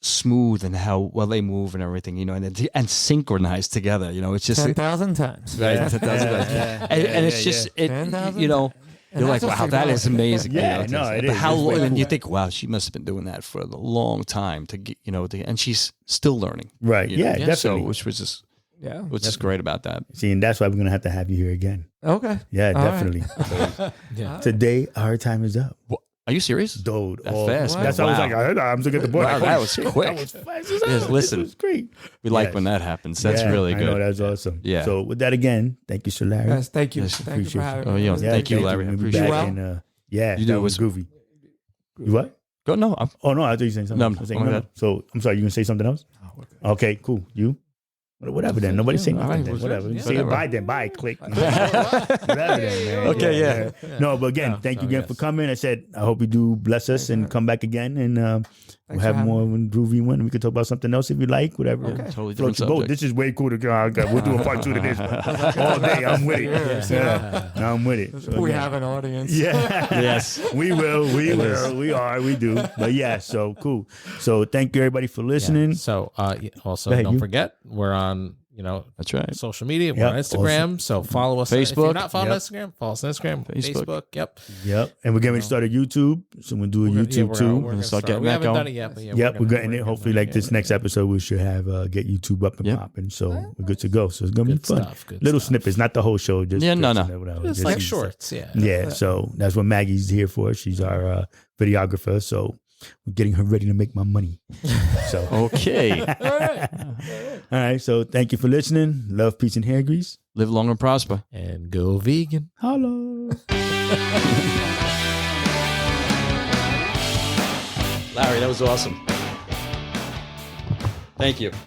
[SPEAKER 3] smooth and how well they move and everything, and synchronized together. It's just
[SPEAKER 4] 10,000 times.
[SPEAKER 3] right.
[SPEAKER 2] Yeah.
[SPEAKER 3] 10,000 times.
[SPEAKER 2] Yeah.
[SPEAKER 3] And it's
[SPEAKER 2] Yeah,
[SPEAKER 3] just
[SPEAKER 2] yeah.
[SPEAKER 3] it.
[SPEAKER 4] 10,000
[SPEAKER 3] You're like,
[SPEAKER 4] that's
[SPEAKER 3] wow,
[SPEAKER 4] just
[SPEAKER 3] that is
[SPEAKER 4] symbolic.
[SPEAKER 3] amazing.
[SPEAKER 2] Yeah, no, it
[SPEAKER 3] but
[SPEAKER 2] is.
[SPEAKER 3] how
[SPEAKER 2] It's way
[SPEAKER 3] long? And
[SPEAKER 2] cool.
[SPEAKER 3] you think, wow, she must have been doing that for a long time to get, and she's still learning.
[SPEAKER 2] Right.
[SPEAKER 3] you know?
[SPEAKER 2] Yeah, definitely.
[SPEAKER 3] So, which was just
[SPEAKER 4] Yeah.
[SPEAKER 3] what's just great about that.
[SPEAKER 2] See, and that's why we're going to have you here again.
[SPEAKER 4] Okay.
[SPEAKER 2] Yeah,
[SPEAKER 4] All right.
[SPEAKER 2] definitely. So,
[SPEAKER 1] Yeah.
[SPEAKER 2] today, our time is up.
[SPEAKER 3] Are you serious?
[SPEAKER 2] Dude.
[SPEAKER 3] That's fast,
[SPEAKER 2] That's
[SPEAKER 3] man.
[SPEAKER 2] why I was
[SPEAKER 3] Wow.
[SPEAKER 2] like, I'm looking at the board.
[SPEAKER 3] Wow,
[SPEAKER 2] Like,
[SPEAKER 3] that
[SPEAKER 2] holy
[SPEAKER 3] was
[SPEAKER 2] shit,
[SPEAKER 3] quick.
[SPEAKER 2] That was fast as
[SPEAKER 3] Yes,
[SPEAKER 2] hell.
[SPEAKER 3] listen.
[SPEAKER 2] This was great.
[SPEAKER 3] We like
[SPEAKER 2] Yes.
[SPEAKER 3] when that happens. That's
[SPEAKER 2] Yeah,
[SPEAKER 3] really good.
[SPEAKER 2] I know, that's awesome.
[SPEAKER 3] Yeah.
[SPEAKER 2] So with that again, thank you, Sir Larry.
[SPEAKER 4] Guys, thank you.
[SPEAKER 3] Yes,
[SPEAKER 4] Thank you for
[SPEAKER 2] appreciate
[SPEAKER 4] having
[SPEAKER 3] you.
[SPEAKER 4] me.
[SPEAKER 3] Oh, yeah, thank you, Larry. I
[SPEAKER 2] We'll be
[SPEAKER 3] appreciate
[SPEAKER 2] back
[SPEAKER 4] it.
[SPEAKER 2] in, yeah,
[SPEAKER 3] You
[SPEAKER 2] that
[SPEAKER 3] do
[SPEAKER 2] was
[SPEAKER 3] was-
[SPEAKER 2] groovy. You what?
[SPEAKER 3] Go no.
[SPEAKER 2] Oh no, I thought you were saying something.
[SPEAKER 3] No,
[SPEAKER 2] I was saying,
[SPEAKER 3] oh my
[SPEAKER 2] no.
[SPEAKER 3] God.
[SPEAKER 2] So I'm sorry, you gonna say something else? Okay, cool. You? Whatever then. Nobody say
[SPEAKER 3] All
[SPEAKER 2] nothing
[SPEAKER 3] right,
[SPEAKER 2] then.
[SPEAKER 3] well,
[SPEAKER 2] Whatever.
[SPEAKER 3] yeah.
[SPEAKER 2] Say
[SPEAKER 3] Whatever.
[SPEAKER 2] bye then. Bye. Click. Whatever then, man.
[SPEAKER 3] Okay, yeah.
[SPEAKER 2] No, but again,
[SPEAKER 1] No,
[SPEAKER 2] thank you
[SPEAKER 1] no,
[SPEAKER 2] again
[SPEAKER 1] yes.
[SPEAKER 2] for coming. I said I hope you do bless us and come back again, and we'll
[SPEAKER 4] Thanks
[SPEAKER 2] have
[SPEAKER 4] for
[SPEAKER 2] more
[SPEAKER 4] having
[SPEAKER 2] when groovy one. We could talk about something else if you like. Whatever.
[SPEAKER 3] Yeah, totally
[SPEAKER 2] Float
[SPEAKER 3] different
[SPEAKER 2] your boat.
[SPEAKER 3] subject.
[SPEAKER 2] This is way cool to go. We'll do a part 2 to this one. All day. I'm with it. Yeah. I'm with it. So,
[SPEAKER 4] We
[SPEAKER 2] again.
[SPEAKER 4] have an audience.
[SPEAKER 2] Yeah.
[SPEAKER 3] Yes.
[SPEAKER 2] We will. We will. We are. We do. But yeah, so cool. So thank you everybody for listening.
[SPEAKER 1] Yeah. So also
[SPEAKER 2] Go ahead,
[SPEAKER 1] don't
[SPEAKER 2] you.
[SPEAKER 1] forget we're on
[SPEAKER 3] That's right.
[SPEAKER 1] social media. We're
[SPEAKER 2] Yep.
[SPEAKER 1] on Instagram. So follow us. If
[SPEAKER 3] Facebook.
[SPEAKER 1] you're not following
[SPEAKER 2] Yep.
[SPEAKER 1] Instagram, follow us on Instagram.
[SPEAKER 3] Facebook.
[SPEAKER 1] Facebook. Yep.
[SPEAKER 2] Yep. And we're getting ready to start a YouTube. So we'll do a YouTube too.
[SPEAKER 1] We're gonna
[SPEAKER 3] start getting
[SPEAKER 1] we
[SPEAKER 3] that
[SPEAKER 1] haven't
[SPEAKER 3] going.
[SPEAKER 1] done it yet, but yeah,
[SPEAKER 2] Yep, we're getting it.
[SPEAKER 1] working
[SPEAKER 2] Hopefully,
[SPEAKER 1] on
[SPEAKER 2] like
[SPEAKER 1] it.
[SPEAKER 2] this next episode, we should have get YouTube up and
[SPEAKER 3] Yep.
[SPEAKER 2] popping. So we're good to go. So it's gonna
[SPEAKER 1] Good
[SPEAKER 2] be fun.
[SPEAKER 1] stuff. Good
[SPEAKER 2] Little
[SPEAKER 1] stuff.
[SPEAKER 2] snippets, not the whole show. Just
[SPEAKER 3] Yeah, no,
[SPEAKER 2] clips
[SPEAKER 3] no.
[SPEAKER 2] and whatever.
[SPEAKER 1] Just
[SPEAKER 2] Just
[SPEAKER 1] like
[SPEAKER 2] some-
[SPEAKER 1] shorts. Yeah.
[SPEAKER 2] Yeah, so that's what Maggie's here for. She's our videographer. So we're getting her ready to make my money. So
[SPEAKER 3] Okay.
[SPEAKER 2] all right. So thank you for listening. Love, peace, and hair grease.
[SPEAKER 3] Live long and prosper.
[SPEAKER 1] And go vegan.
[SPEAKER 2] Hello.
[SPEAKER 3] Larry, that was awesome. Thank you.